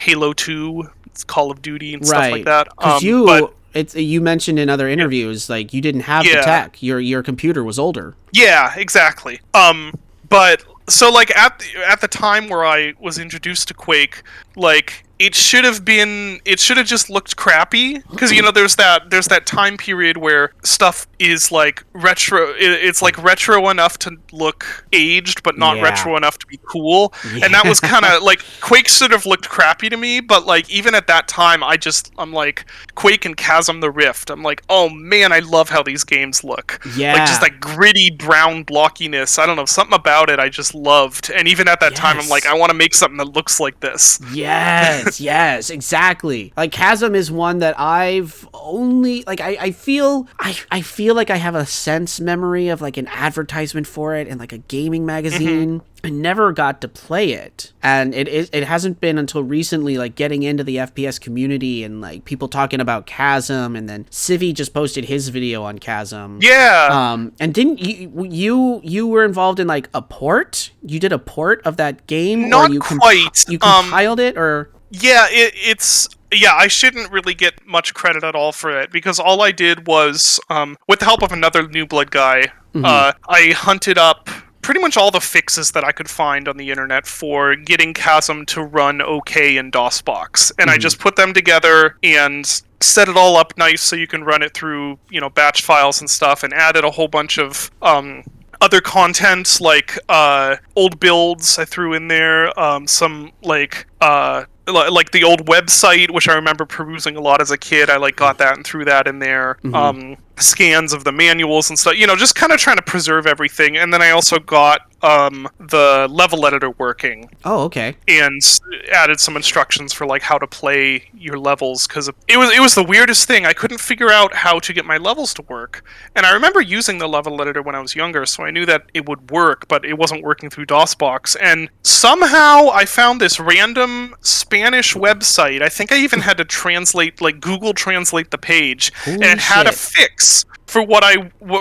Halo 2, Call of Duty, and stuff like that. Because you mentioned in other interviews, like you didn't have the tech. Your computer was older. Yeah, exactly. But so like at the time where I was introduced to Quake, like it should have just looked crappy because there's that time period where stuff is like retro. It's like retro enough to look aged, but not retro enough to be cool. Yeah. And that was kind of like Quake sort of looked crappy to me. But like even at that time, I'm like Quake and Chasm the Rift. I'm like, oh man, I love how these games look. Yeah, like just that gritty brown blockiness. I don't know, something about it I just loved. And even at that time, I'm like, I want to make something that looks like this. Yes, exactly. Like Chasm is one that I've only like I feel like I have a sense memory of like an advertisement for it in like a gaming magazine. I never got to play it, and it hasn't been until recently, like getting into the FPS community and like people talking about Chasm, and then Civi just posted his video on Chasm. Yeah. And didn't you were involved in like a port? You did a port of that game? Not quite. You compiled it, or? Yeah, it's. Yeah, I shouldn't really get much credit at all for it, because all I did was, with the help of another New Blood guy, I hunted up pretty much all the fixes that I could find on the internet for getting Chasm to run okay in DOSBox. And I just put them together and set it all up nice so you can run it through, batch files and stuff, and added a whole bunch of other content, like old builds I threw in there, some like the old website, which I remember perusing a lot as a kid. I got that and threw that in there. Scans of the manuals and stuff, just kind of trying to preserve everything. And then I also got the level editor working. Oh, okay. And added some instructions for how to play your levels, because it was the weirdest thing. I couldn't figure out how to get my levels to work. And I remember using the level editor when I was younger, so I knew that it would work, but it wasn't working through DOSBox. And somehow I found this random Spanish website. I think I even had to translate, Google Translate the page. Holy and it had a shit. fix for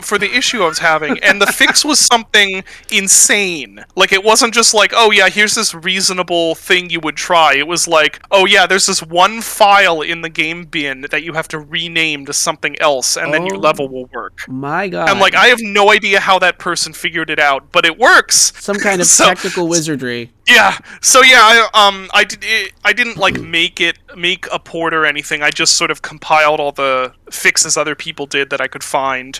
for the issue I was having, and the fix was something insane. It wasn't just oh yeah, here's this reasonable thing you would try. It was oh yeah, there's this one file in the game bin that you have to rename to something else, and then your level will work. My God. I'm I have no idea how that person figured it out, but it works. Some kind of technical wizardry. Yeah. So yeah, I didn't make a port or anything. I just sort of compiled all the fixes other people did that I could find,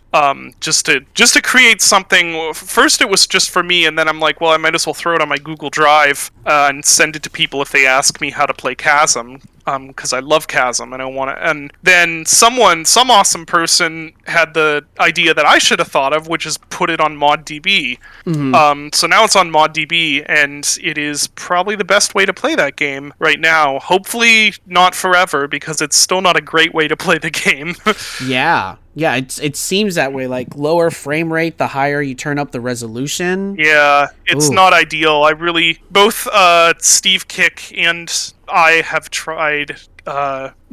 just to create something. First it was just for me, and then I'm well, I might as well throw it on my Google Drive and send it to people if they ask me how to play Chasm. Because I love Chasm and I want to. And then some awesome person had the idea that I should have thought of, which is put it on ModDB. So now it's on ModDB, and it is probably the best way to play that game right now. Hopefully not forever, because it's still not a great way to play the game. Yeah, it seems that way. Lower frame rate, the higher you turn up the resolution. Yeah, it's not ideal. I really, both Steve Kick and I have tried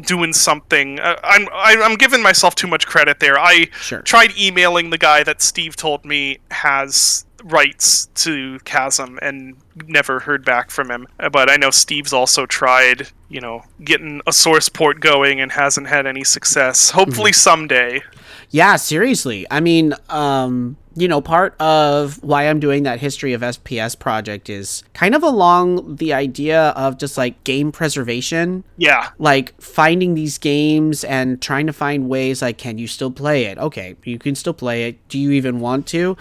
doing something. I'm giving myself too much credit there. I tried emailing the guy that Steve told me has rights to Chasm and never heard back from him. But I know Steve's also tried, getting a source port going and hasn't had any success. Hopefully someday. Yeah, seriously. I mean, part of why I'm doing that History of SPS project is kind of along the idea of just game preservation. Yeah. Finding these games and trying to find ways can you still play it? Okay, you can still play it. Do you even want to?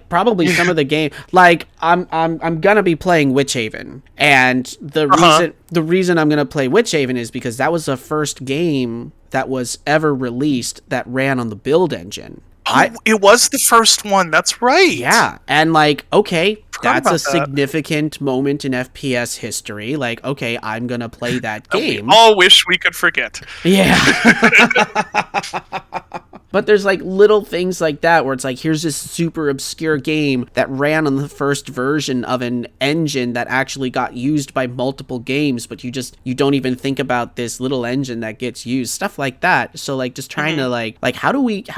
Probably some of the game. I'm gonna be playing Witchhaven, and the reason I'm gonna play Witchhaven is because that was the first game that was ever released that ran on the build engine. It was the first one. That's right. Yeah, and okay, that's a about that. significant moment in FPS history. Like, okay, I'm gonna play that game. We all wish we could forget. Yeah. But there's like little things like that where it's like, here's this super obscure game that ran on the first version of an engine that actually got used by multiple games, but you don't even think about this little engine that gets used, stuff like that. So like just trying to like how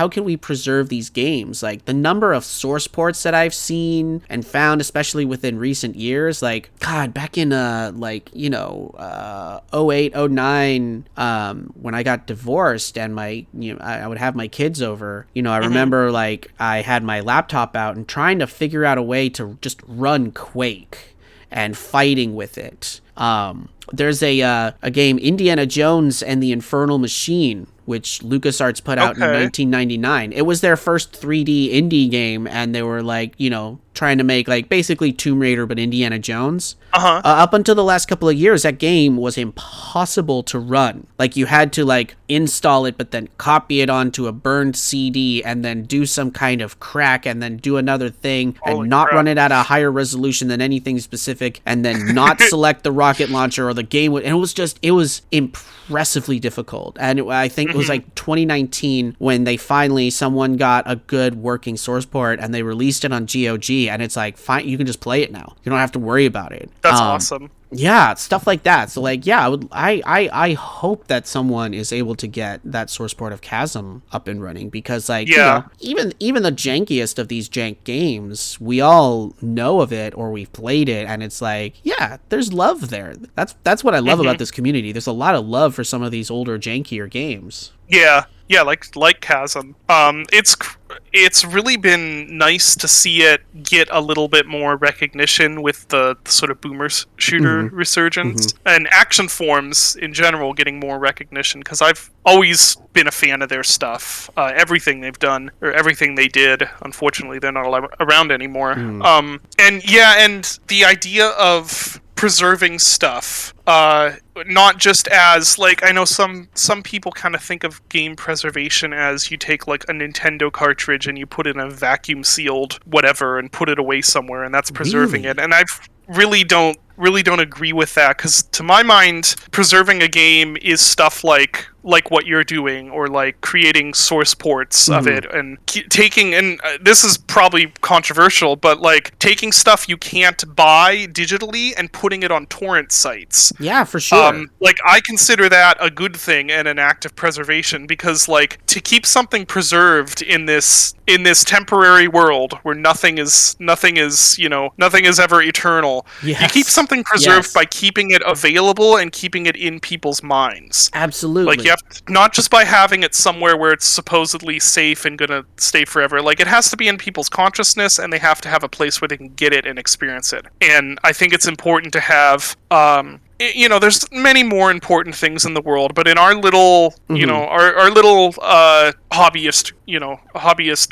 can we preserve these games? Like the number of source ports that I've seen and found, especially within recent years, like God, back in 08, 09, when I got divorced and I would have my kids over, I remember like I had my laptop out and trying to figure out a way to just run Quake and fighting with it. There's a game, Indiana Jones and the Infernal Machine, which LucasArts put out in 1999. It was their first 3D indie game, and they were like, trying to make like basically Tomb Raider but Indiana Jones. Up until the last couple of years, that game was impossible to run. Like you had to like install it but then copy it onto a burned CD and then do some kind of crack and then do another thing and not run it at a higher resolution than anything specific and then not select the rocket launcher or the game would, and it was impressively difficult. And I think it was like 2019 when someone got a good working source port and they released it on GOG, and it's like, fine, you can just play it now. You don't have to worry about it. That's awesome. Yeah, stuff like that. So like, yeah, I hope that someone is able to get that source port of Chasm up and running, because like, even the jankiest of these jank games, we all know of it or we've played it, and it's like, yeah, there's love there. That's what I love about this community. There's a lot of love for some of these older, jankier games. Yeah, like Chasm. It's really been nice to see it get a little bit more recognition with the sort of boomer shooter resurgence, and Action Forms in general getting more recognition, because I've always been a fan of their stuff. Everything they've done, or everything they did. Unfortunately, they're not around anymore. And the idea of preserving stuff, not just as like, I know some people kind of think of game preservation as you take like a Nintendo cartridge and you put it in a vacuum sealed whatever and put it away somewhere, and that's preserving it. And I really don't agree with that, because to my mind, preserving a game is stuff like what you're doing, or like creating source ports of it, and taking, and this is probably controversial, but like taking stuff you can't buy digitally and putting it on torrent sites. Yeah, for sure. Like I consider that a good thing and an act of preservation, because like to keep something preserved in this temporary world where nothing is ever eternal. Yes. You keep something preserved by keeping it available and keeping it in people's minds. Absolutely. Like you have to, not just by having it somewhere where it's supposedly safe and gonna stay forever. Like it has to be in people's consciousness, and they have to have a place where they can get it and experience it. And I think it's important to have there's many more important things in the world, but in our little, our little hobbyist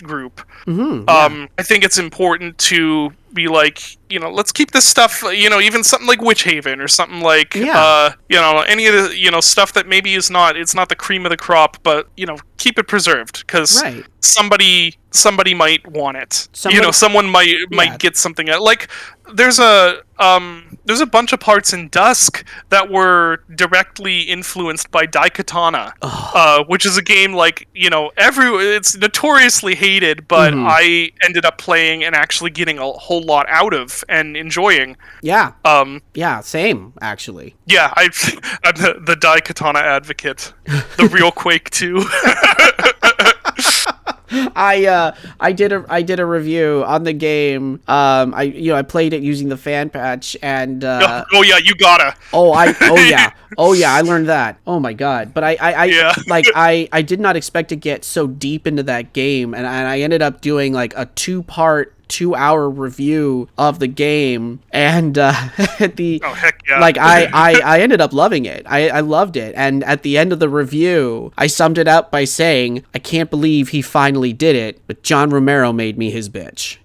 group, I think it's important to be like, let's keep this stuff, even something like Witch Haven or something like, any of the, stuff that maybe it's not the cream of the crop, but, keep it preserved, because somebody might want it. Someone might get something out. Like, there's a bunch of parts in Dusk that were directly influenced by Daikatana, which is a game like, it's notoriously hated, but I ended up playing and actually getting a whole lot out of and enjoying. Yeah. Same, actually. Yeah, I'm the Daikatana advocate. The real Quake 2. I did a review on the game. I played it using the fan patch, and oh yeah, you gotta. I learned that. Oh my god! But I did not expect to get so deep into that game, and I ended up doing like a 2-hour review of the game, and at the I ended up loving it. I loved it, and at the end of the review, I summed it up by saying, I can't believe he finally did it, but John Romero made me his bitch.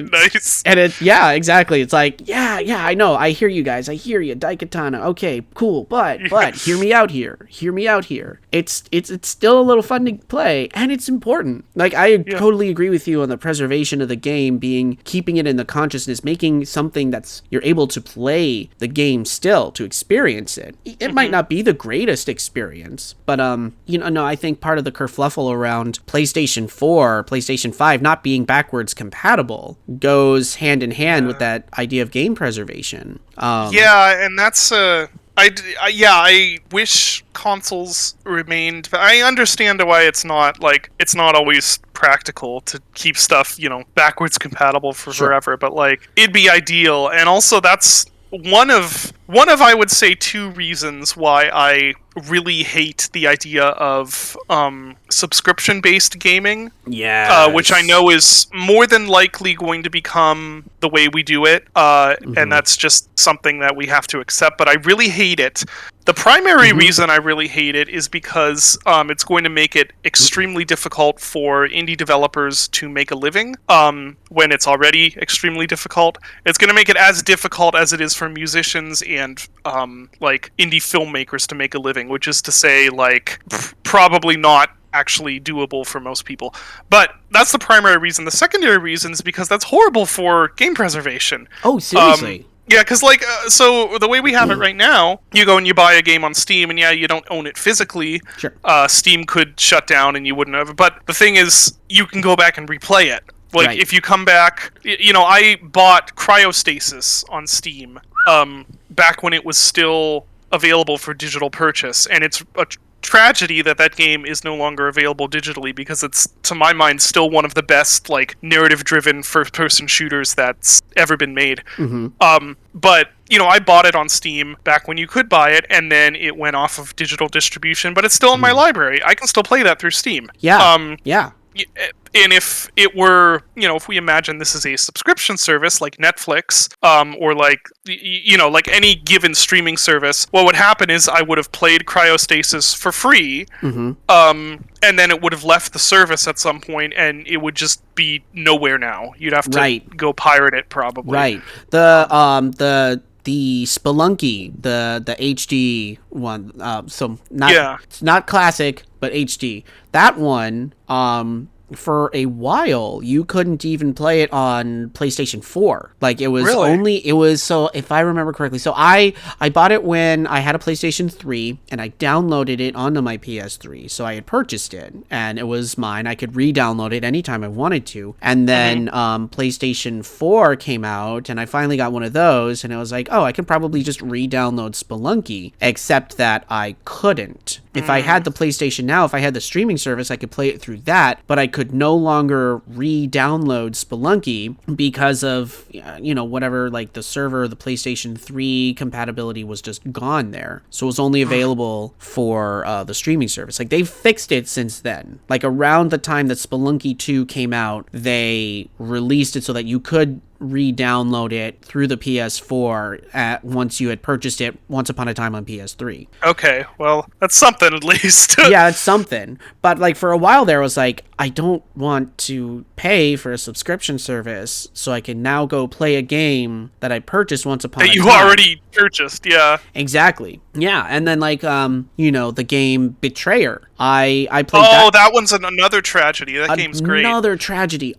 Nice. And yeah, exactly. It's like, yeah, I know. I hear you guys. I hear you. Daikatana. Okay, cool. But hear me out here. Hear me out here. It's still a little fun to play, and it's important. Like, I totally agree with you on the preservation of the game being keeping it in the consciousness, making something that's you're able to play the game still, to experience it. It might not be the greatest experience, but no, I think part of the kerfluffle around PlayStation 4, PlayStation 5 not being backwards compatible goes hand in hand with that idea of game preservation. And that's I wish consoles remained. I understand why it's not always practical to keep stuff, backwards compatible for forever, but like it'd be ideal. And also that's one of I would say two reasons why I really hate the idea of subscription-based gaming. Which I know is more than likely going to become the way we do it, and that's just something that we have to accept, but I really hate it. The primary reason I really hate it is because it's going to make it extremely difficult for indie developers to make a living when it's already extremely difficult. It's going to make it as difficult as it is for musicians and like indie filmmakers to make a living, which is to say, like, probably not actually doable for most people. But that's the primary reason. The secondary reason is because that's horrible for game preservation. Oh, seriously? Yeah, because, like, so the way we have it right now, you go and you buy a game on Steam, and you don't own it physically. Sure. Steam could shut down and you wouldn't have it. But the thing is, you can go back and replay it. Like, if you come back, I bought Cryostasis on Steam back when it was still available for digital purchase, and it's a tragedy that game is no longer available digitally, because it's, to my mind, still one of the best, like, narrative-driven first-person shooters that's ever been made. But I bought it on Steam back when you could buy it, and then it went off of digital distribution, but it's still in my library. I can still play that through Steam. And if it were, if we imagine this is a subscription service like Netflix, or like, like any given streaming service, what would happen is I would have played Cryostasis for free, and then it would have left the service at some point, and it would just be nowhere now. You'd have to go pirate it, probably. Right. The Spelunky, the HD one, it's not classic, but HD. That one, for a while, you couldn't even play it on PlayStation 4. Like, it was so, if I remember correctly, so I bought it when I had a PlayStation 3, and I downloaded it onto my PS3. So I had purchased it, and it was mine. I could re-download it anytime I wanted to. And then PlayStation 4 came out, and I finally got one of those, and I was like, oh, I can probably just re-download Spelunky, except that I couldn't. If I had the PlayStation Now, if I had the streaming service, I could play it through that, but I could no longer re-download Spelunky because of, whatever, like, the server, the PlayStation 3 compatibility was just gone there. So it was only available for the streaming service. Like, they've fixed it since then. Like, around the time that Spelunky 2 came out, they released it so that you could re-download it through the PS4 once you had purchased it once upon a time on PS3. Okay, well, that's something at least. Yeah, it's something. But, like, for a while there, I was like, I don't want to pay for a subscription service so I can now go play a game that I purchased once upon a time. That you already purchased, yeah. Exactly. Yeah, and then, like, the game Betrayer. I played that. Oh, that one's another tragedy. That game's great. Another tragedy.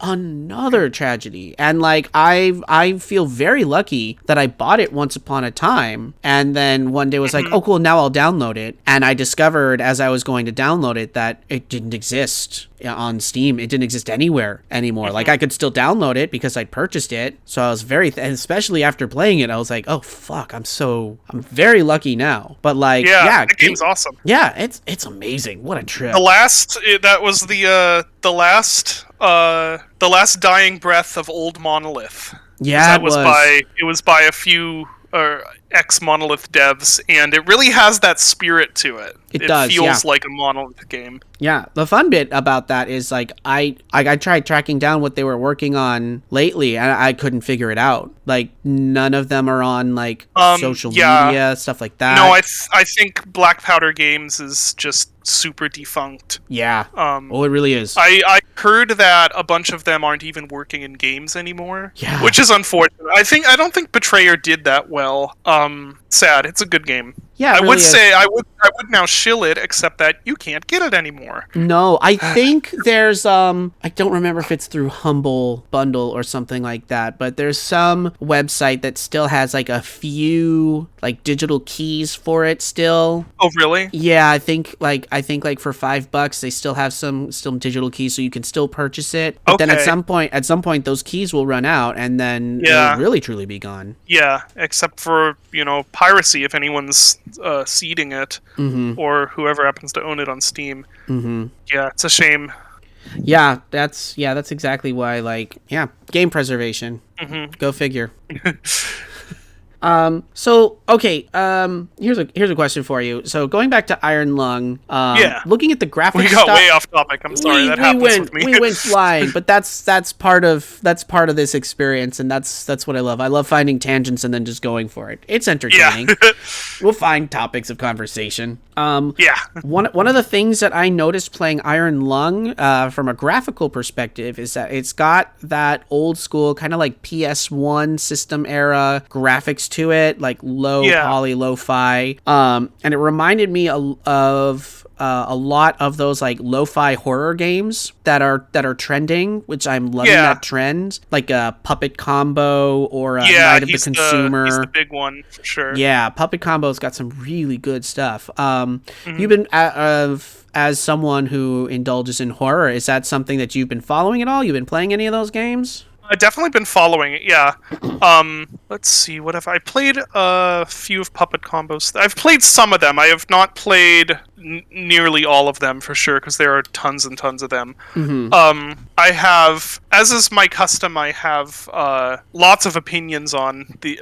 And, like, I feel very lucky that I bought it once upon a time, and then one day was like, oh, cool, now I'll download it. And I discovered as I was going to download it that it didn't exist on Steam. It didn't exist anywhere anymore. Like, I could still download it because I'd purchased it. So I was and especially after playing it, I was like, oh, fuck, I'm very lucky now. But, like, that game's awesome. Yeah, it's amazing. What a trip. That was the last dying breath of Old Monolith. Yeah, it was by a few, or ex-Monolith devs, and it really has that spirit to it. It does, feels yeah. like a Monolith game. Yeah, the fun bit about that is like I tried tracking down what they were working on lately, and I couldn't figure it out. Like none of them are on like social media, stuff like that. No, I think Black Powder Games is just super defunct. Yeah. It really is. I heard that a bunch of them aren't even working in games anymore. Yeah. Which is unfortunate. I don't think Betrayer did that well. Sad. It's a good game. Yeah, I would say I would now shill it, except that you can't get it anymore. No, I think there's I don't remember if it's through Humble Bundle or something like that, but there's some website that still has like a few like digital keys for it still. Oh, really? Yeah, I think like for $5 they still have some digital keys, so you can still purchase it. But then at some point those keys will run out, and then it'll really truly be gone. Yeah, except for piracy if anyone's seeding it, or whoever happens to own it on Steam. Yeah, it's a shame. Yeah, that's exactly why. Game preservation. Go figure. So okay, here's a question for you. So going back to Iron Lung, looking at the graphics, we got way off topic. I'm sorry, that happens with me. We went flying, but that's part of this experience, and that's what I love. I love finding tangents and then just going for it. It's entertaining. Yeah. We'll find topics of conversation. One of the things that I noticed playing Iron Lung, from a graphical perspective, is that it's got that old school kind of like PS1 system era graphics to it, like low poly, lo-fi, and it reminded me of a lot of those like lo-fi horror games that are trending, which I'm loving that trend, like a Puppet Combo or a Night of the Consumer. He's the big one for sure. Yeah, Puppet Combo's got some really good stuff. You've been as someone who indulges in horror, is that something that you've been following at all? You've been playing any of those games? I've definitely been following it, yeah. Let's see, what have I played? A few of Puppet Combos. I've played some of them. I have not played nearly all of them for sure, because there are tons and tons of them. I have, as is my custom, I have lots of opinions on the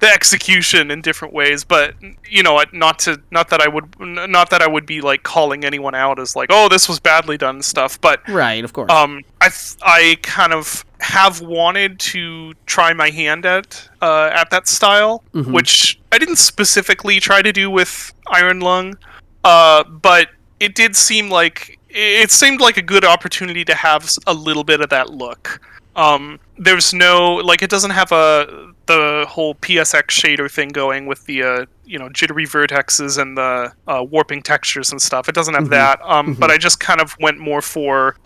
the execution in different ways, but not that I would be like calling anyone out as like, oh, this was badly done and stuff, but right, of course. I kind of have wanted to try my hand at that style, which I didn't specifically try to do with Iron Lung, but it did seem like a good opportunity to have a little bit of that look. There's no, like, it doesn't have the whole PSX shader thing going with the jittery vertexes and the warping textures and stuff. It doesn't have that. But I just kind of went more for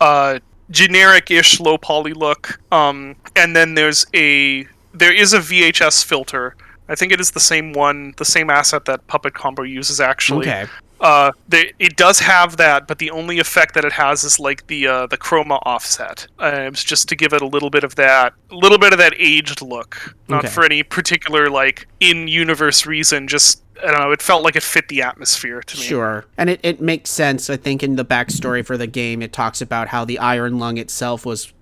generic-ish low poly look. And then there is a VHS filter. I think it is the same asset that Puppet Combo uses, actually. Okay. It does have that, but the only effect that it has is like the chroma offset. It's just to give it a little bit of that aged look, not for any particular like in-universe reason. Just, I don't know, it felt like it fit the atmosphere to me. Sure, and it makes sense. I think in the backstory for the game, it talks about how the Iron Lung itself was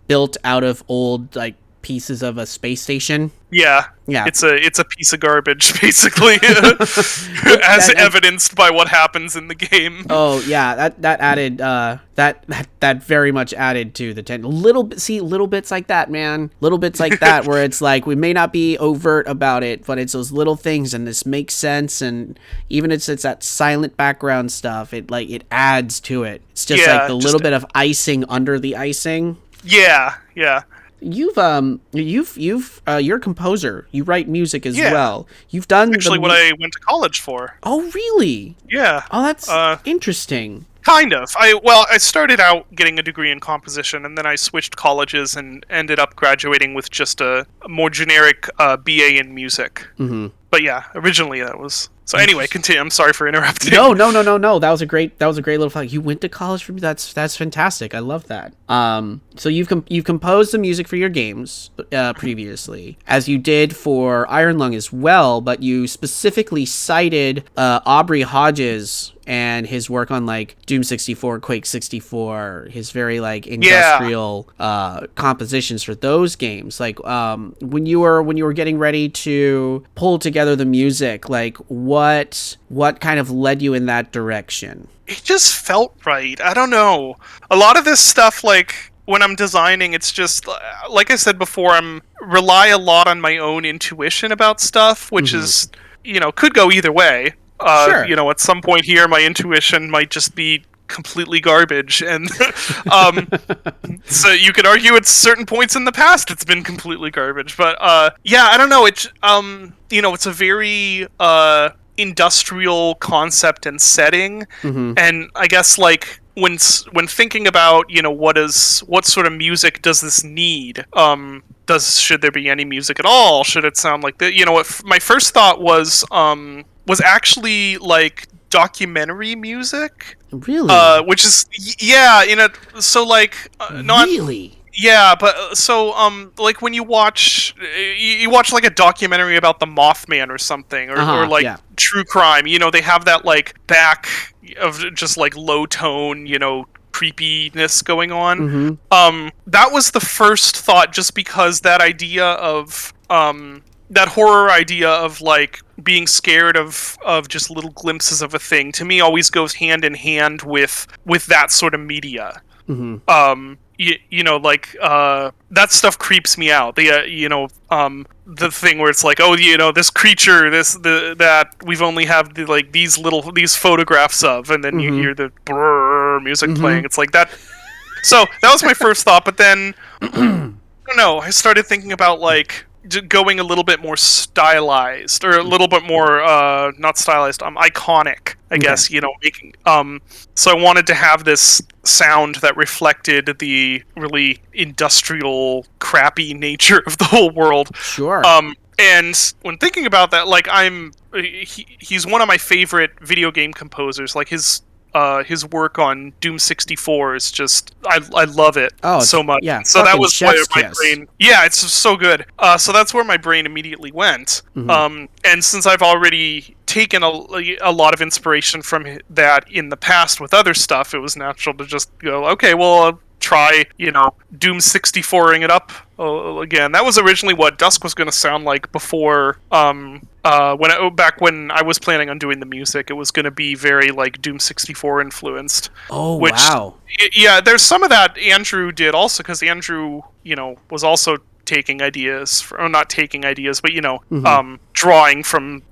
built out of old like pieces of a space station. Yeah. It's a piece of garbage, basically, as evidenced by what happens in the game. Oh yeah, that added that very much added to the little bits like that, man. Little bits like that where it's like we may not be overt about it, but it's those little things, and this makes sense, and even it's that silent background stuff. It adds to it. It's just like the little bit of icing under the icing. Yeah. You're a composer. You write music as well. You've done actually what I went to college for. Oh, really? Yeah. Oh, that's interesting. Kind of. I started out getting a degree in composition, and then I switched colleges and ended up graduating with just a more generic BA in music. But yeah, originally that was So anyway, continue. I'm sorry for interrupting. No. That was a great little fact. You went to college for me. That's fantastic. I love that. So you've composed the music for your games previously, as you did for Iron Lung as well. But you specifically cited Aubrey Hodges and his work on like Doom 64, Quake 64, his very like industrial compositions for those games. Like when you were getting ready to pull together the music, like what kind of led you in that direction? It just felt right. I don't know. A lot of this stuff, like when I'm designing, it's just like I said before, rely a lot on my own intuition about stuff, which is, could go either way. Sure. At some point here, my intuition might just be completely garbage, and so you could argue at certain points in the past it's been completely garbage. But I don't know. It's it's a very industrial concept and setting, and I guess like when thinking about what sort of music does this need? Should there be any music at all? Should it sound like that? What my first thought was actually like documentary music. Really? Which is so like not really. Yeah, but so like when you watch like a documentary about the Mothman or something, or like true crime, they have that like back of just like low tone, creepiness going on. That was the first thought, just because that idea of that horror idea of like being scared of just little glimpses of a thing, to me always goes hand in hand with that sort of media. That stuff creeps me out. The thing where it's like, this creature, that we've only have these photographs of, and then you hear the brrr music playing. It's like that. So that was my first thought, but then I don't know. I started thinking about like going a little bit more stylized, or a little bit more not stylized, iconic, I guess. Making so I wanted to have this sound that reflected the really industrial, crappy nature of the whole world. Sure. And when thinking about that, like he's one of my favorite video game composers. Like his work on Doom 64 is just I love it so much. Yeah, so that was where my kiss. brain. Yeah, it's so good. So that's where my brain immediately went. And since I've already taken a lot of inspiration from that in the past with other stuff, it was natural to just go, okay, well, I'll try Doom 64ing it up again. That was originally what Dusk was going to sound like before. Back when I was planning on doing the music, it was going to be very like Doom 64 influenced. Oh, wow. Yeah, there's some of that Andrew did also, because Andrew, was also taking ideas, or not taking ideas, but drawing from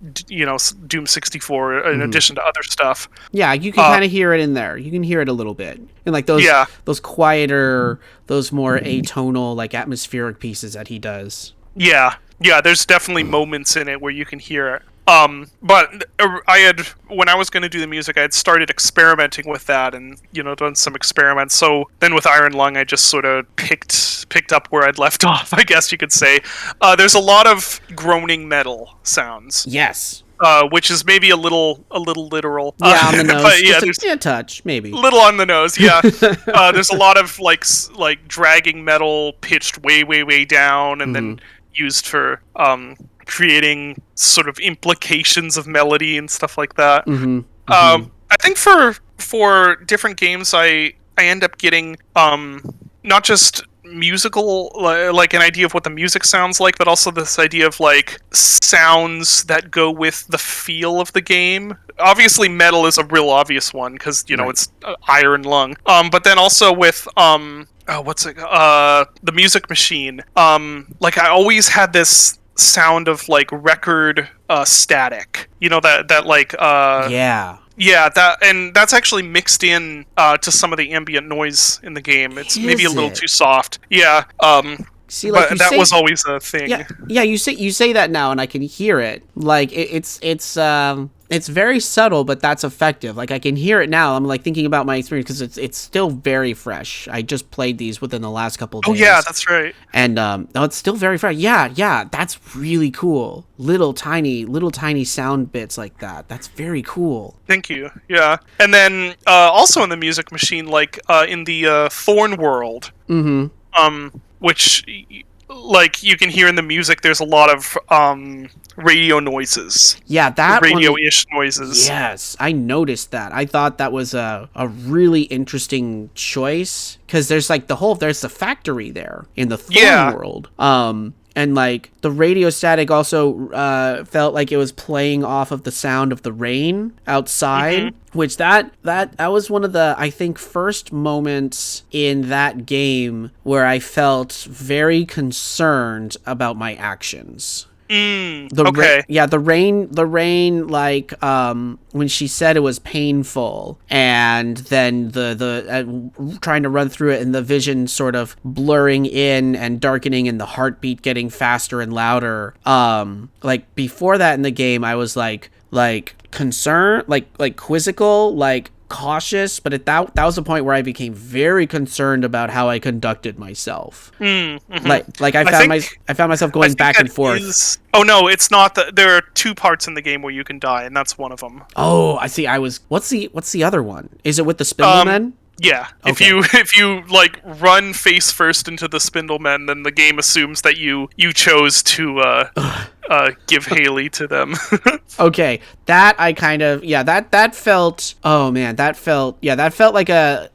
Doom 64 in addition to other stuff. Yeah, you can kind of hear it in there. You can hear it a little bit, and like those quieter, those more atonal, like atmospheric pieces that he does. Yeah, there's definitely moments in it where you can hear it. But when I was going to do the music, I had started experimenting with that, and done some experiments. So then with Iron Lung, I just sort of picked up where I'd left off, I guess you could say. There's a lot of groaning metal sounds. Yes. Which is maybe a little literal. Yeah, on the nose. But just a touch, maybe. Little on the nose, yeah. There's a lot of like dragging metal pitched way, way, way down, and then used for creating sort of implications of melody and stuff like that. I think for different games, I end up getting not just musical, like an idea of what the music sounds like, but also this idea of like sounds that go with the feel of the game. Obviously, metal is a real obvious one because it's Iron Lung. But then also with the Music Machine. Like I always had this sound of like record static. Yeah, that's actually mixed in to some of the ambient noise in the game. It's maybe a little too soft. Yeah. See, like but that was always a thing. Yeah. You say that now, and I can hear it. Like it's It's very subtle, but that's effective. Like I can hear it now. I'm like thinking about my experience because it's still very fresh. I just played these within the last couple of days. Oh yeah, that's right. And it's still very fresh. Yeah, that's really cool. Little tiny sound bits like that. That's very cool. Thank you. Yeah, and then also in the music machine, like in the Thorn world, which like you can hear in the music, there's a lot of radio noises. Yeah, that radio-ish noises. Yes, I noticed that. I thought that was a really interesting choice because there's the factory there in the Thorn world. And like the radio static also felt like it was playing off of the sound of the rain outside, which that was one of the, I think, first moments in that game where I felt very concerned about my actions. The rain, like when she said it was painful, and then the trying to run through it, and the vision sort of blurring in and darkening, and the heartbeat getting faster and louder. Like before that in the game, I was like concerned, like quizzical, like cautious, but that was the point where I became very concerned about how I conducted myself. Like I found myself going back and forth. Oh no, it's not that. There are two parts in the game where you can die, and that's one of them. Oh, I see. What's the other one? Is it with the Spindlemen? Yeah. Okay. If you like run face first into the Spindlemen, then the game assumes that you chose to give Haley to them. Okay, that I kind of that felt. Oh man, that felt like a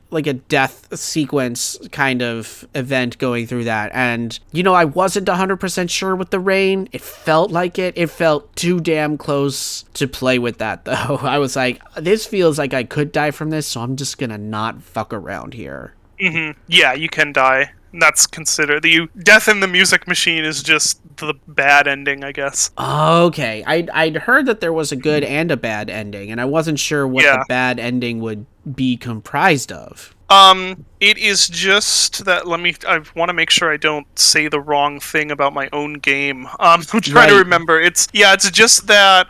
death sequence kind of event going through that. And I wasn't 100% sure with the rain. It felt like it felt too damn close to play with that though. I was like, this feels like I could die from this, so I'm just gonna not fuck around here. Yeah, you can die. That's considered the death in the music machine is just the bad ending, I guess. Okay, I'd heard that there was a good and a bad ending, and I wasn't sure what the bad ending would be comprised of. It is just that. I want to make sure I don't say the wrong thing about my own game. I'm trying to remember. It's just that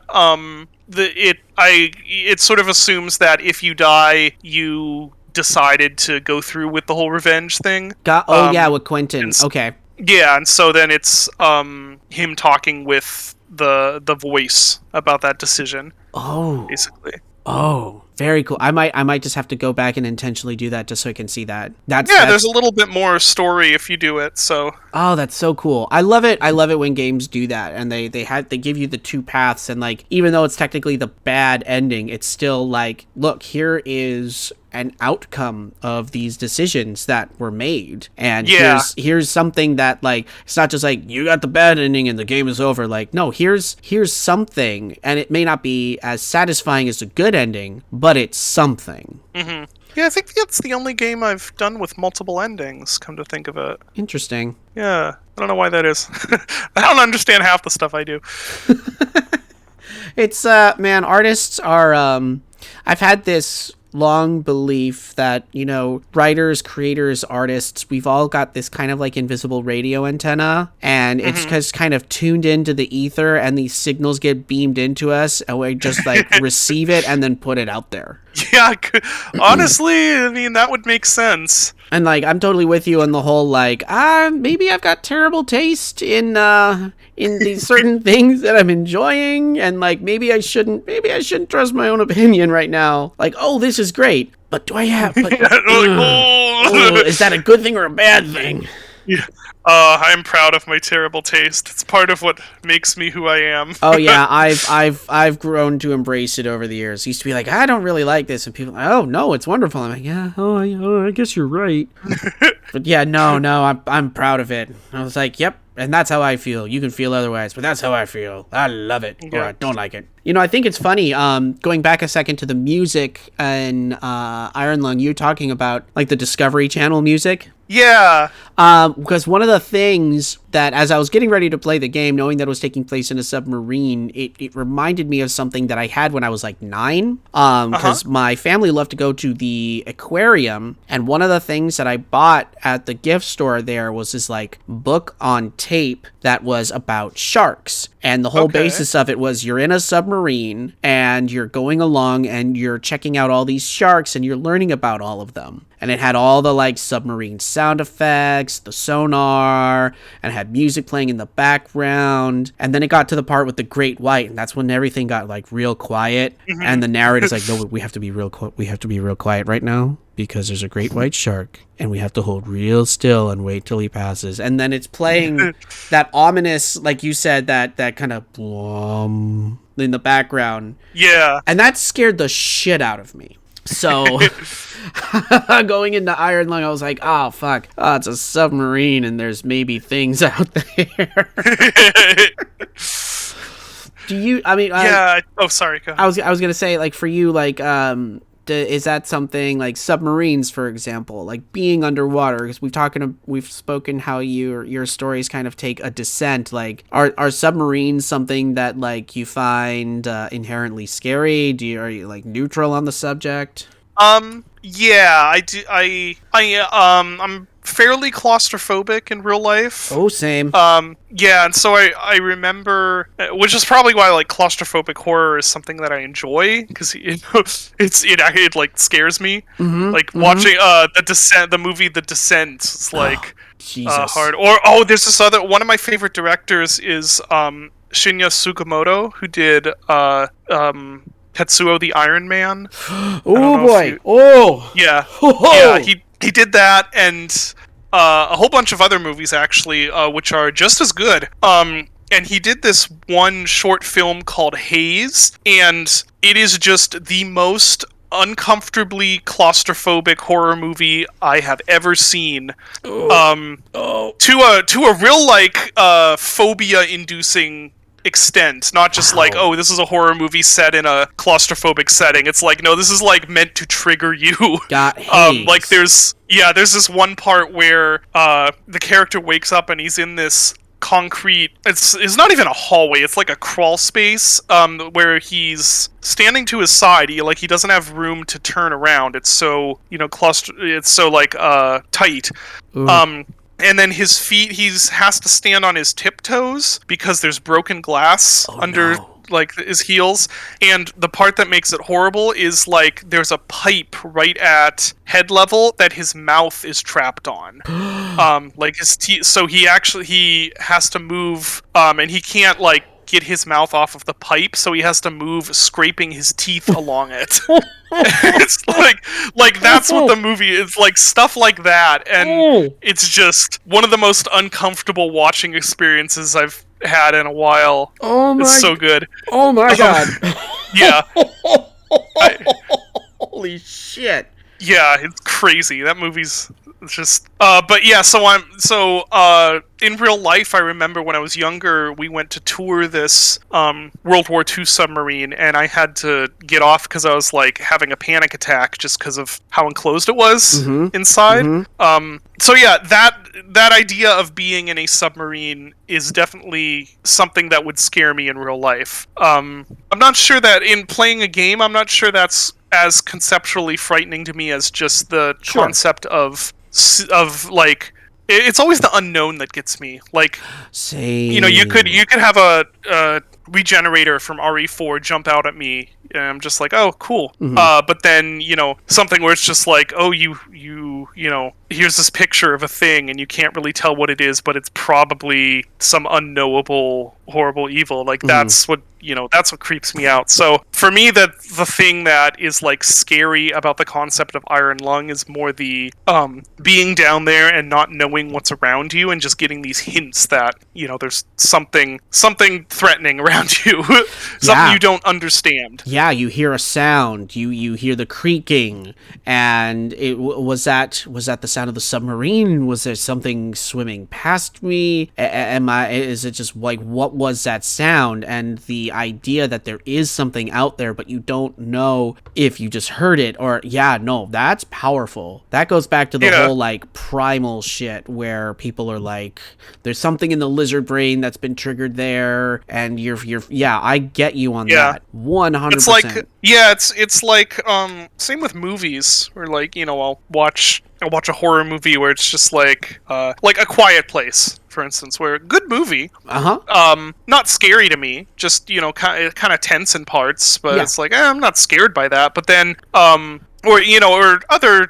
it sort of assumes that if you die, you decided to go through with the whole revenge thing. With Quentin. Okay. Yeah, and so then it's him talking with the voice about that decision. Oh. Basically. Oh, very cool. I might just have to go back and intentionally do that just so I can see that. There's a little bit more story if you do it. So. Oh, that's so cool. I love it when games do that, and they give you the two paths, and like even though it's technically the bad ending, it's still like, look, here is an outcome of these decisions that were made, and here's something that, like, it's not just like you got the bad ending and the game is over. Like, no, here's something, and it may not be as satisfying as a good ending, but it's something. Yeah, I think that's the only game I've done with multiple endings, come to think of it. Interesting. Yeah, I don't know why that is. I don't understand half the stuff I do. It's man, artists are I've had this long belief that, writers, creators, artists, we've all got this kind of like invisible radio antenna, and it's just kind of tuned into the ether, and these signals get beamed into us, and we just like receive it and then put it out there. Yeah, honestly, I mean, that would make sense. And like, I'm totally with you on the whole, like, maybe I've got terrible taste in these certain things that I'm enjoying, and like, maybe I shouldn't trust my own opinion right now. Like, oh, this is great, but do I have? But, is that a good thing or a bad thing? Yeah. I'm proud of my terrible taste. It's part of what makes me who I am. Oh yeah, I've grown to embrace it over the years. It used to be like, I don't really like this, and people, oh no, it's wonderful. I'm like, yeah, I guess you're right. But yeah, no, I'm proud of it. I was like, yep, and that's how I feel. You can feel otherwise, but that's how I feel. I love it, or I don't like it. I think it's funny, going back a second to the music and Iron Lung, you're talking about like the Discovery Channel music. Yeah. Because one of the things that, as I was getting ready to play the game, knowing that it was taking place in a submarine, it reminded me of something that I had when I was like 9. Because my family loved to go to the aquarium, and one of the things that I bought at the gift store there was this like book on tape that was about sharks. And the whole basis of it was you're in a submarine and you're going along and you're checking out all these sharks and you're learning about all of them. And it had all the like submarine sound effects, the sonar, and it had music playing in the background. And then it got to the part with the great white, and that's when everything got like real quiet. And the narrator's like, "No, we have to be real quiet right now because there's a great white shark, and we have to hold real still and wait till he passes." And then it's playing that ominous, like you said, that kind of in the background. Yeah. And that scared the shit out of me. So going into Iron Lung, I was like, oh, fuck. Oh, it's a submarine and there's maybe things out there. Do you, I mean... yeah. Oh, sorry. Go ahead. I was going to say, like, for you, like, is that something like submarines, for example, like being underwater? Because we've spoken how your stories kind of take a descent. Like, are submarines something that like you find inherently scary? Are you like neutral on the subject? Yeah, I do. I'm fairly claustrophobic in real life. Oh, same. Yeah, and so I remember, which is probably why like claustrophobic horror is something that I enjoy, because it like scares me. Like watching the movie The Descent. It's like Jesus. hard. Or there's this other one of my favorite directors is Shinya Tsukamoto, who did Tetsuo the Iron Man. Oh boy! Yeah, Oh. yeah. He did that, and a whole bunch of other movies actually, which are just as good. And he did this one short film called Haze, and it is just the most uncomfortably claustrophobic horror movie I have ever seen. To a real like phobia-inducing extent, not just like, oh, this is a horror movie set in a claustrophobic setting. It's like, no, this is like meant to trigger you. Like there's this one part where the character wakes up and he's in this concrete, it's not even a hallway, it's like a crawl space where he's standing to his side. He doesn't have room to turn around. It's so, it's so like tight. And then his feet, has to stand on his tiptoes because there's broken glass under like his heels. And the part that makes it horrible is like there's a pipe right at head level that his mouth is trapped on. Like his teeth. So he has to move, and he can't like get his mouth off of the pipe, so he has to move scraping his teeth along it. It's like that's what the movie is, like stuff like that, and it's just one of the most uncomfortable watching experiences I've had in a while. It's so good. Oh my god. Yeah. Holy shit. Yeah, it's crazy. That movie's just but yeah, so in real life, I remember when I was younger, we went to tour this World War II submarine, and I had to get off because I was like having a panic attack just because of how enclosed it was inside. So yeah, that idea of being in a submarine is definitely something that would scare me in real life. I'm not sure that in playing a game, I'm not sure that's as conceptually frightening to me as just the concept of like, it's always the unknown that gets me. Like, same. You could have a regenerator from RE4 jump out at me, and I'm just like, oh, cool. But then, something where it's just like, oh, here's this picture of a thing, and you can't really tell what it is, but it's probably some unknowable, horrible evil. Like, that's what creeps me out. So for me, the thing that is like scary about the concept of Iron Lung is more the being down there and not knowing what's around you, and just getting these hints that there's something threatening around you, something you don't understand. you hear a sound, you hear the creaking, and was that the sound of the submarine? Was there something swimming past me? Is it just like, what was that sound? And the idea that there is something out there, but you don't know if you just heard it or, no, that's powerful. That goes back to the whole like primal shit where people are like, there's something in the lizard brain that's been triggered there, and you're I get you on that 100%. It's like it's like same with movies where like, you know, I'll watch a horror movie where it's just like A Quiet Place, for instance, where good movie, not scary to me, just, you know, kind of tense in parts, but it's like, I'm not scared by that. But then or, you know, or other,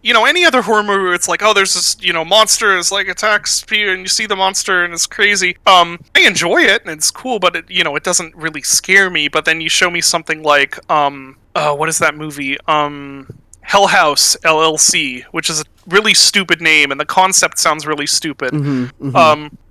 you know, any other horror movie where it's like, oh, there's this, you know, monster is like attacks you and you see the monster and it's crazy. I enjoy it and it's cool, but it, you know, it doesn't really scare me. But then you show me something like, what is that movie? Hell House LLC, which is a really stupid name, and the concept sounds really stupid.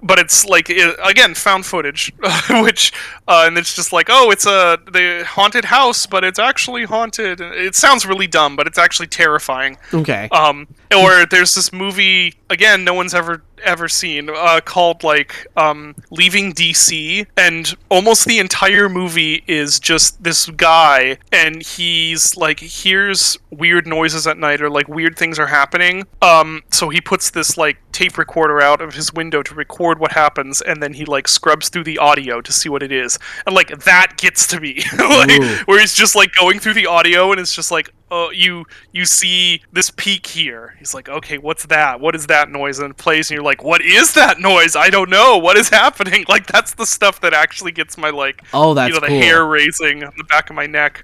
But it's like, again, found footage, which, and it's just like, oh, it's the haunted house, but it's actually haunted. It sounds really dumb, but it's actually terrifying. Okay. Or there's this movie, again, no one's ever seen, called like Leaving DC, and almost the entire movie is just this guy, and he's like, hears weird noises at night, or like weird things are happening. So he puts this like tape recorder out of his window to record what happens, and then he like scrubs through the audio to see what it is, and like that gets to me. Like, where he's just like going through the audio, and it's just like, oh, you see this peak here. He's like, okay, what's that? What is that noise? And it plays, and you're like, what is that noise? I don't know. What is happening? Like, that's the stuff that actually gets my, like, that's you know, the cool. hair raising on the back of my neck.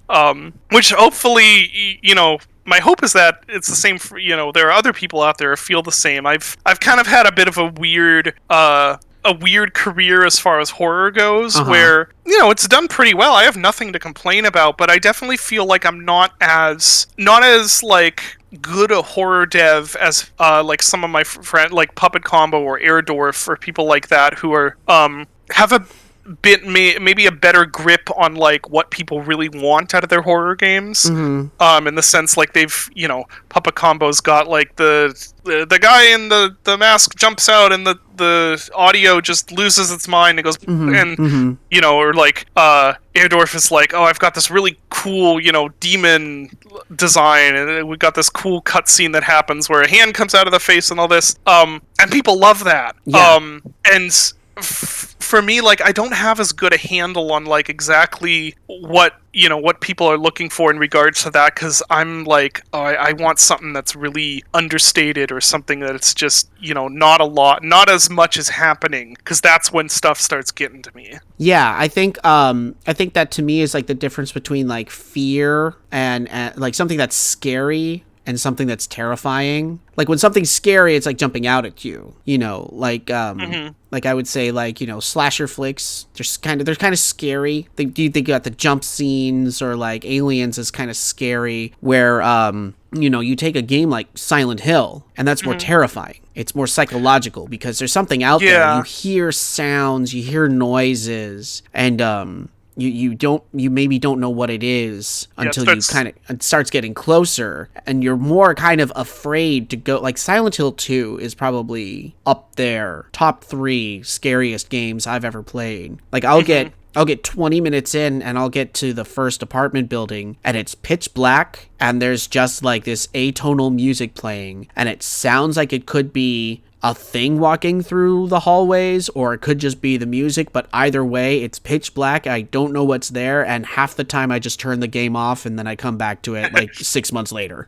Which hopefully, you know, my hope is that it's the same for, you know, there are other people out there who feel the same. I've kind of had a bit of a weird career as far as horror goes, where, you know, it's done pretty well. I have nothing to complain about, but I definitely feel like I'm not as like good a horror dev as like some of my friends, like Puppet Combo or Airdorf, or people like that who are have a bit maybe a better grip on like what people really want out of their horror games. In the sense, like, they've, you know, Puppet Combo's got like the guy in the mask jumps out and the audio just loses its mind and goes you know, or like Airdorf is like, oh, I've got this really cool, you know, demon design, and we've got this cool cutscene that happens where a hand comes out of the face and all this, and people love that. And for me, like, I don't have as good a handle on like exactly what, you know, what people are looking for in regards to that, because I'm like, oh, I want something that's really understated, or something that it's just, you know, not as much is happening, because that's when stuff starts getting to me. Yeah, I think that to me is like the difference between like fear and like something that's scary and something that's terrifying. Like, when something's scary, it's like jumping out at you, you know, like like I would say, like, you know, slasher flicks, they're kind of scary. They got the jump scenes, or like Aliens is kind of scary, where you know, you take a game like Silent Hill, and that's more terrifying. It's more psychological, because there's something out there. You hear sounds, you hear noises, and you maybe don't know what it is until it starts getting closer, and you're more kind of afraid to go. Like, Silent Hill 2 is probably up there, top 3 scariest games I've ever played. Like, I'll get 20 minutes in, and I'll get to the first apartment building, and it's pitch black, and there's just like this atonal music playing, and it sounds like it could be a thing walking through the hallways, or it could just be the music, but either way, it's pitch black. I don't know what's there, and half the time I just turn the game off, and then I come back to it like 6 months later.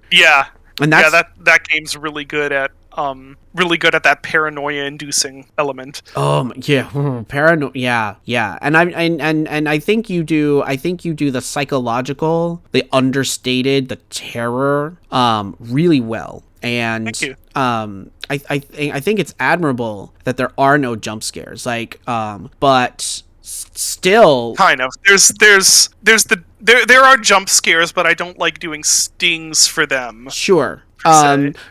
And that game's really good at that paranoia-inducing element. Paranoia. Yeah. And I think you do the psychological, the understated, the terror, really well. And thank you. I think it's admirable that there are no jump scares. Like, but still, kind of. There are jump scares, but I don't like doing stings for them. Sure.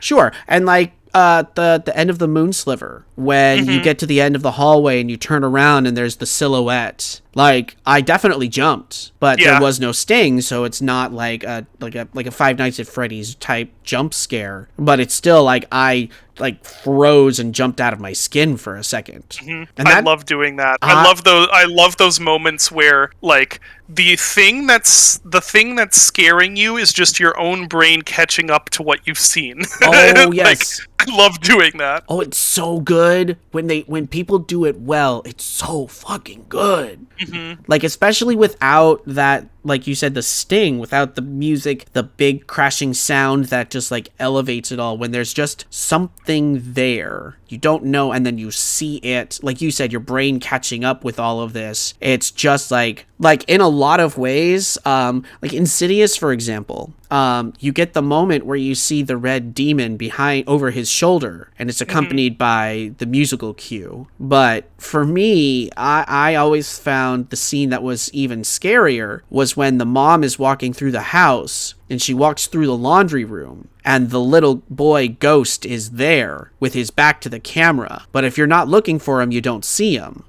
Sure. And like, the end of the Moon Sliver, when you get to the end of the hallway and you turn around and there's the silhouette. Like, I definitely jumped, but Yeah. there was no sting, so it's not like a Five Nights at Freddy's type jump scare. But it's still like I like froze and jumped out of my skin for a second. And I love doing that. I love those moments where like the thing that's scaring you is just your own brain catching up to what you've seen. Oh yes. Like, I love doing that. Oh, it's so good when people do it well. It's so fucking good. Like, especially without that, like you said, the sting, without the music, the big crashing sound that just like elevates it all. When there's just something there, you don't know, and then you see it. Like you said, your brain catching up with all of this. It's just like in a lot of ways, like Insidious, for example. You get the moment where you see the red demon over his shoulder, and it's accompanied by the musical cue. But for me, I always found the scene that was even scarier was when the mom is walking through the house and she walks through the laundry room and the little boy ghost is there with his back to the camera. But if you're not looking for him, you don't see him.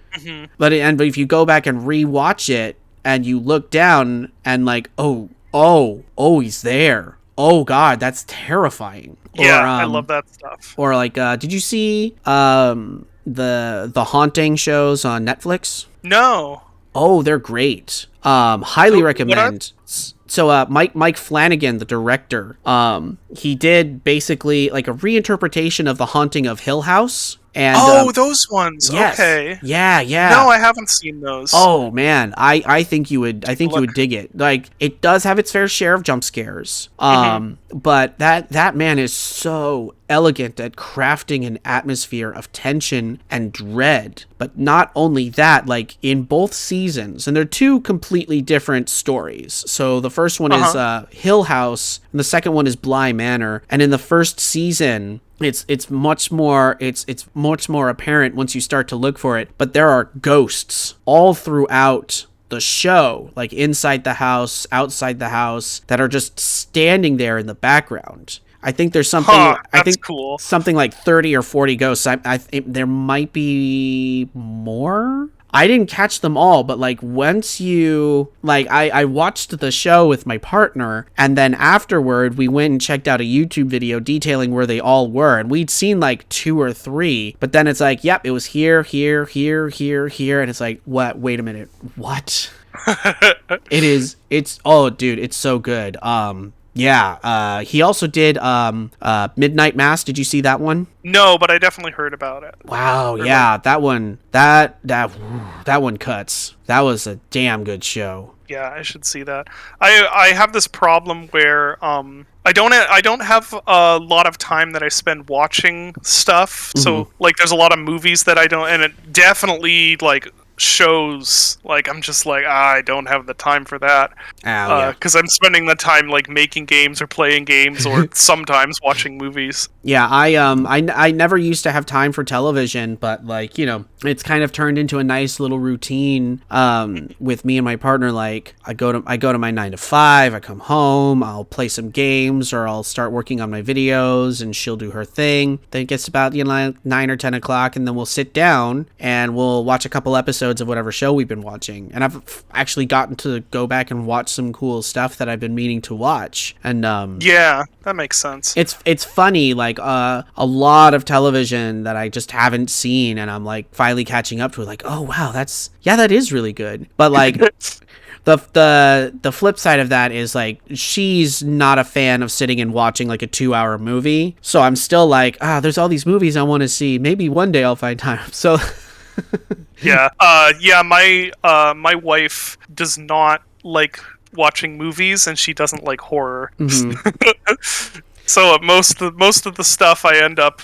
But if you go back and rewatch it and you look down and like, oh, he's there. Oh God, that's terrifying. Yeah, I love that stuff. Or like, did you see the haunting shows on Netflix? No. Oh, they're great. Highly recommend. So Mike Flanagan, the director, he did basically like a reinterpretation of The Haunting of Hill House. And, those ones. Yes. Okay. Yeah. No, I haven't seen those. Oh man, I think you would. I think you would dig it. Like, it does have its fair share of jump scares. But that man is so elegant at crafting an atmosphere of tension and dread. But not only that, like in both seasons, and they're two completely different stories. So the first one is Hill House, and the second one is Bly Manor. And in the first season, it's much more apparent once you start to look for it. But there are ghosts all throughout the show, like inside the house, outside the house, that are just standing there in the background. I think there's something. Cool. Something like 30 or 40 ghosts. I think there might be more. I didn't catch them all, but like once you like, I watched the show with my partner, and then afterward we went and checked out a YouTube video detailing where they all were, and we'd seen like 2 or 3, but then it's like, yep, it was here, and it's like, what? Wait a minute, what? It's oh, dude, it's so good. Yeah, he also did Midnight Mass. Did you see that one? No, but I definitely heard about it. Wow, yeah, that one cuts. That was a damn good show. Yeah, I should see that. I have this problem where I don't have a lot of time that I spend watching stuff. So like there's a lot of movies that I don't, and it definitely like shows, like I'm just like, I don't have the time for that, because I'm spending the time like making games or playing games or sometimes watching movies. Yeah, I never used to have time for television, but like, you know, it's kind of turned into a nice little routine with me and my partner. Like I go to my 9 to 5, I come home, I'll play some games, or I'll start working on my videos, and she'll do her thing. Then it gets about 9 or 10 o'clock, and then we'll sit down and we'll watch a couple episodes of whatever show we've been watching. And I've actually gotten to go back and watch some cool stuff that I've been meaning to watch. And yeah, that makes sense. It's funny, like a lot of television that I just haven't seen, and I'm like finally catching up to it, like, oh wow, that is really good. But like the flip side of that is like she's not a fan of sitting and watching like a 2-hour movie. So I'm still like, there's all these movies I want to see. Maybe one day I'll find time. So yeah, my wife does not like watching movies, and she doesn't like horror. So most of the stuff I end up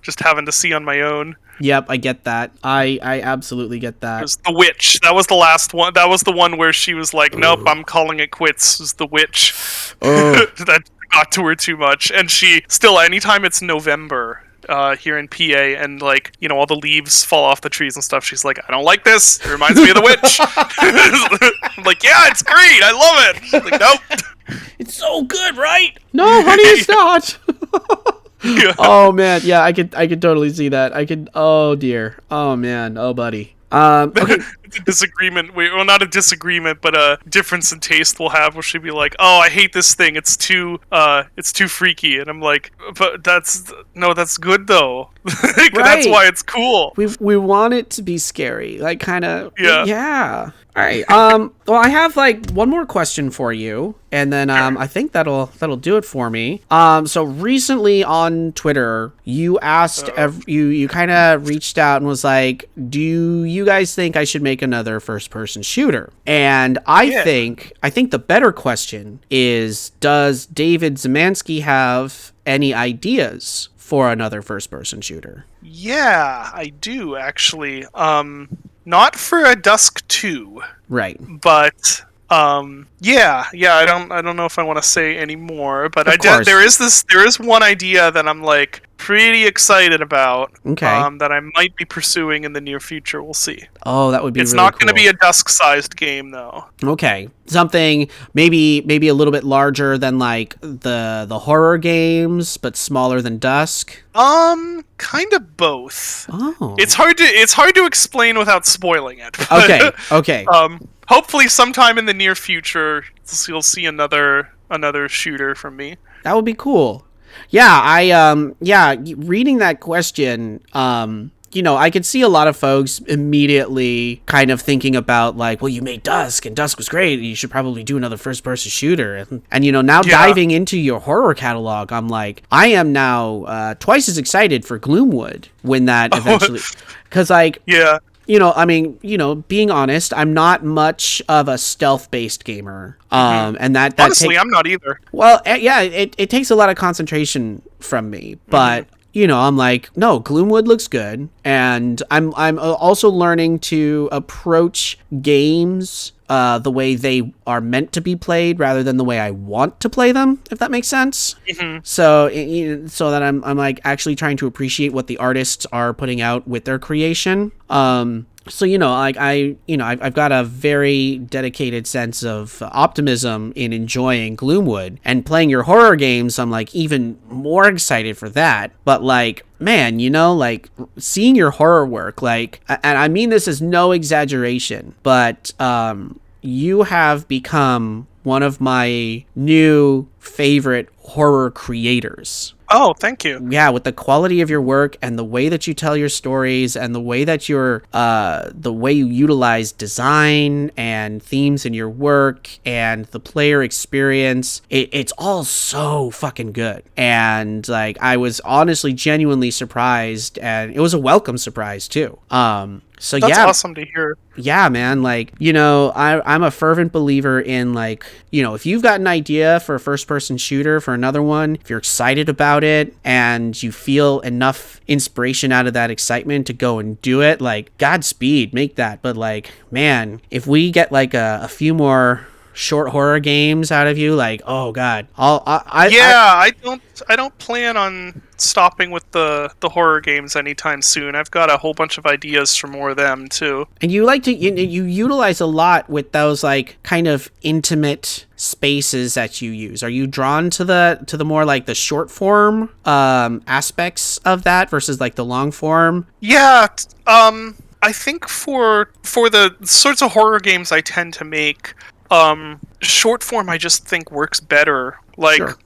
just having to see on my own. Yep, I get that. I absolutely get that. It was The Witch. That was the last one. That was the one where she was like, nope, I'm calling it quits. It was The Witch. That got to her too much. And she still, anytime it's November here in PA, and like, you know, all the leaves fall off the trees and stuff, she's like, I don't like this. It reminds me of The Witch. I'm like, yeah, it's great. I love it. She's like, nope. It's so good, right? No, honey, it's not. Yeah. Oh man, yeah, I could totally see that. Oh dear. Oh man. Oh buddy. Okay. disagreement. Well, not a disagreement, but a difference in taste we'll have. Where she'd be like, "Oh, I hate this thing. It's too freaky," and I'm like, "But that's good though. That's Right. why it's cool." We want it to be scary, like kind of. Yeah. Yeah. All right. Well, I have like one more question for you, and then I think that'll do it for me. So recently on Twitter, you asked you kind of reached out and was like, "Do you guys think I should make another first-person shooter?" And I think the better question is, does David Szymanski have any ideas for another first-person shooter? Yeah, I do actually. Not for a Dusk 2. Right. But yeah, I don't know if I want to say any more, but there is one idea that I'm like pretty excited about. Okay. That I might be pursuing in the near future. We'll see. Oh, that would be. It's really not cool. going to be a Dusk-sized game though. Okay, something maybe a little bit larger than like the horror games, but smaller than Dusk. Kind of both. Oh, It's hard to explain without spoiling it. But, Okay. Hopefully, sometime in the near future, you'll see another shooter from me. That would be cool. Yeah, reading that question, I could see a lot of folks immediately kind of thinking about like, well, you made Dusk and Dusk was great. You should probably do another first person shooter. And now diving into your horror catalog, I'm like, I am now twice as excited for Gloomwood when that eventually, because like, being honest, I'm not much of a stealth-based gamer. And that honestly, I'm not either. Well, yeah, it takes a lot of concentration from me, but I'm like, no, Gloomwood looks good, and I'm also learning to approach games the way they are meant to be played rather than the way I want to play them, if that makes sense. So that I'm like actually trying to appreciate what the artists are putting out with their creation. So I've got a very dedicated sense of optimism in enjoying Gloomwood, and playing your horror games, I'm like even more excited for that. But like, man, like seeing your horror work, like, and I mean this is no exaggeration, but you have become one of my new favorite horror creators. Oh, thank you. Yeah, with the quality of your work and the way that you tell your stories and the way that the way you utilize design and themes in your work and the player experience, it's all so fucking good. And like, I was honestly genuinely surprised, and it was a welcome surprise too. So that's awesome to hear. Yeah, man. Like, I'm a fervent believer in like, if you've got an idea for a first-person shooter for another one, if you're excited about it and you feel enough inspiration out of that excitement to go and do it, like, Godspeed, make that. But like, man, if we get like a few more short horror games out of you, like, oh god, I don't plan on stopping with the horror games anytime soon. I've got a whole bunch of ideas for more of them too. And you like to you utilize a lot with those like kind of intimate spaces that you use. Are you drawn to the more like the short form aspects of that versus like the long form? Yeah, I think for the sorts of horror games I tend to make, short form I just think works better. Like, sure.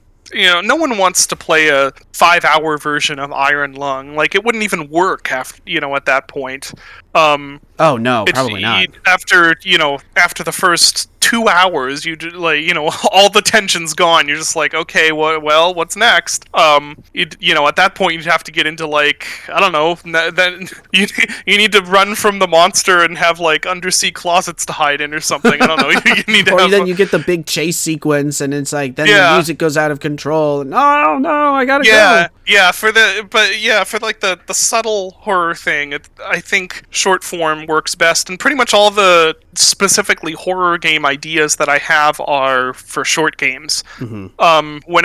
No one wants to play a 5-hour version of Iron Lung. Like, it wouldn't even work after, at that point. Oh no, probably not. After the first 2 hours, you like, all the tension's gone. You're just like, okay, what's next? At that point, you'd have to get into like, I don't know. Then you need to run from the monster and have like undersea closets to hide in or something. I don't know. You need to. Or then you get the big chase sequence, and it's like then the music goes out of control, and oh no, I gotta go. Yeah, for like the subtle horror thing, I think short form works best, and pretty much all the specifically horror game ideas that I have are for short games. Mm-hmm. When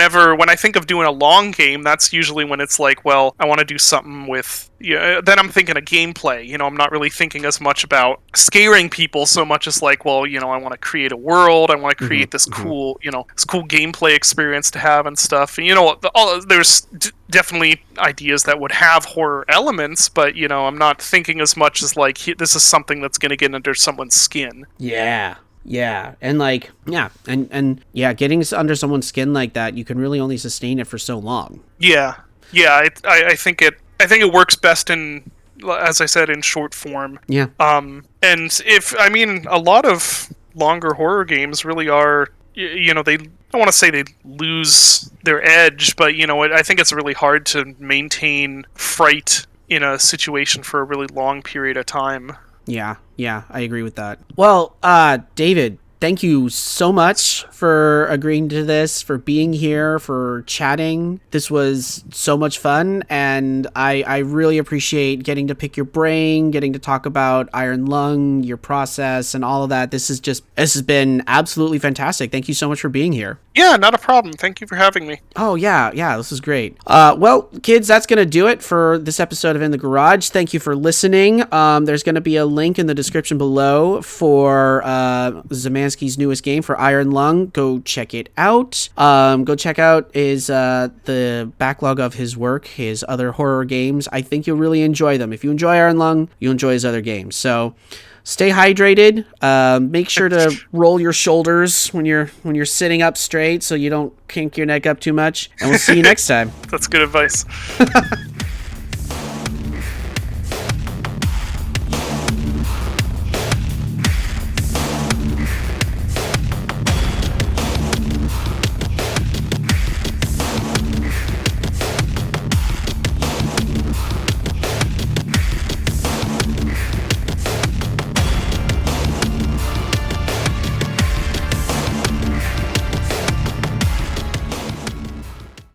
I think of doing a long game, that's usually when it's like, well, I want to do something with. Then I'm thinking of gameplay. I'm not really thinking as much about scaring people so much as like, well, I want to create a world. I want to create this cool, this cool gameplay experience to have and stuff. And there's definitely ideas that would have horror elements, but I'm not thinking as much as like, this this is something that's going to get under someone's skin. Yeah. Yeah. And like, yeah. And yeah, getting under someone's skin like that, you can really only sustain it for so long. Yeah. Yeah. I think it works best in, as I said, in short form. Yeah. And a lot of longer horror games really are, they, I don't want to say they lose their edge, but I think it's really hard to maintain fright in a situation for a really long period of time. Yeah, I agree with that. Well, David, thank you so much for agreeing to this, for being here, for chatting. This was so much fun, and I really appreciate getting to pick your brain, getting to talk about Iron Lung, your process, and all of that. This has been absolutely fantastic. Thank you so much for being here. Yeah, not a problem. Thank you for having me. Oh, yeah, this is great. Well, kids, that's going to do it for this episode of In the Garage. Thank you for listening. There's going to be a link in the description below for Szymanski's newest game, for Iron Lung. Go check it out. Go check out the backlog of his work, his other horror games. I think you'll really enjoy them. If you enjoy Iron Lung, you'll enjoy his other games. So stay hydrated. Make sure to roll your shoulders when you're sitting up straight so you don't kink your neck up too much. And we'll see you next time. That's good advice.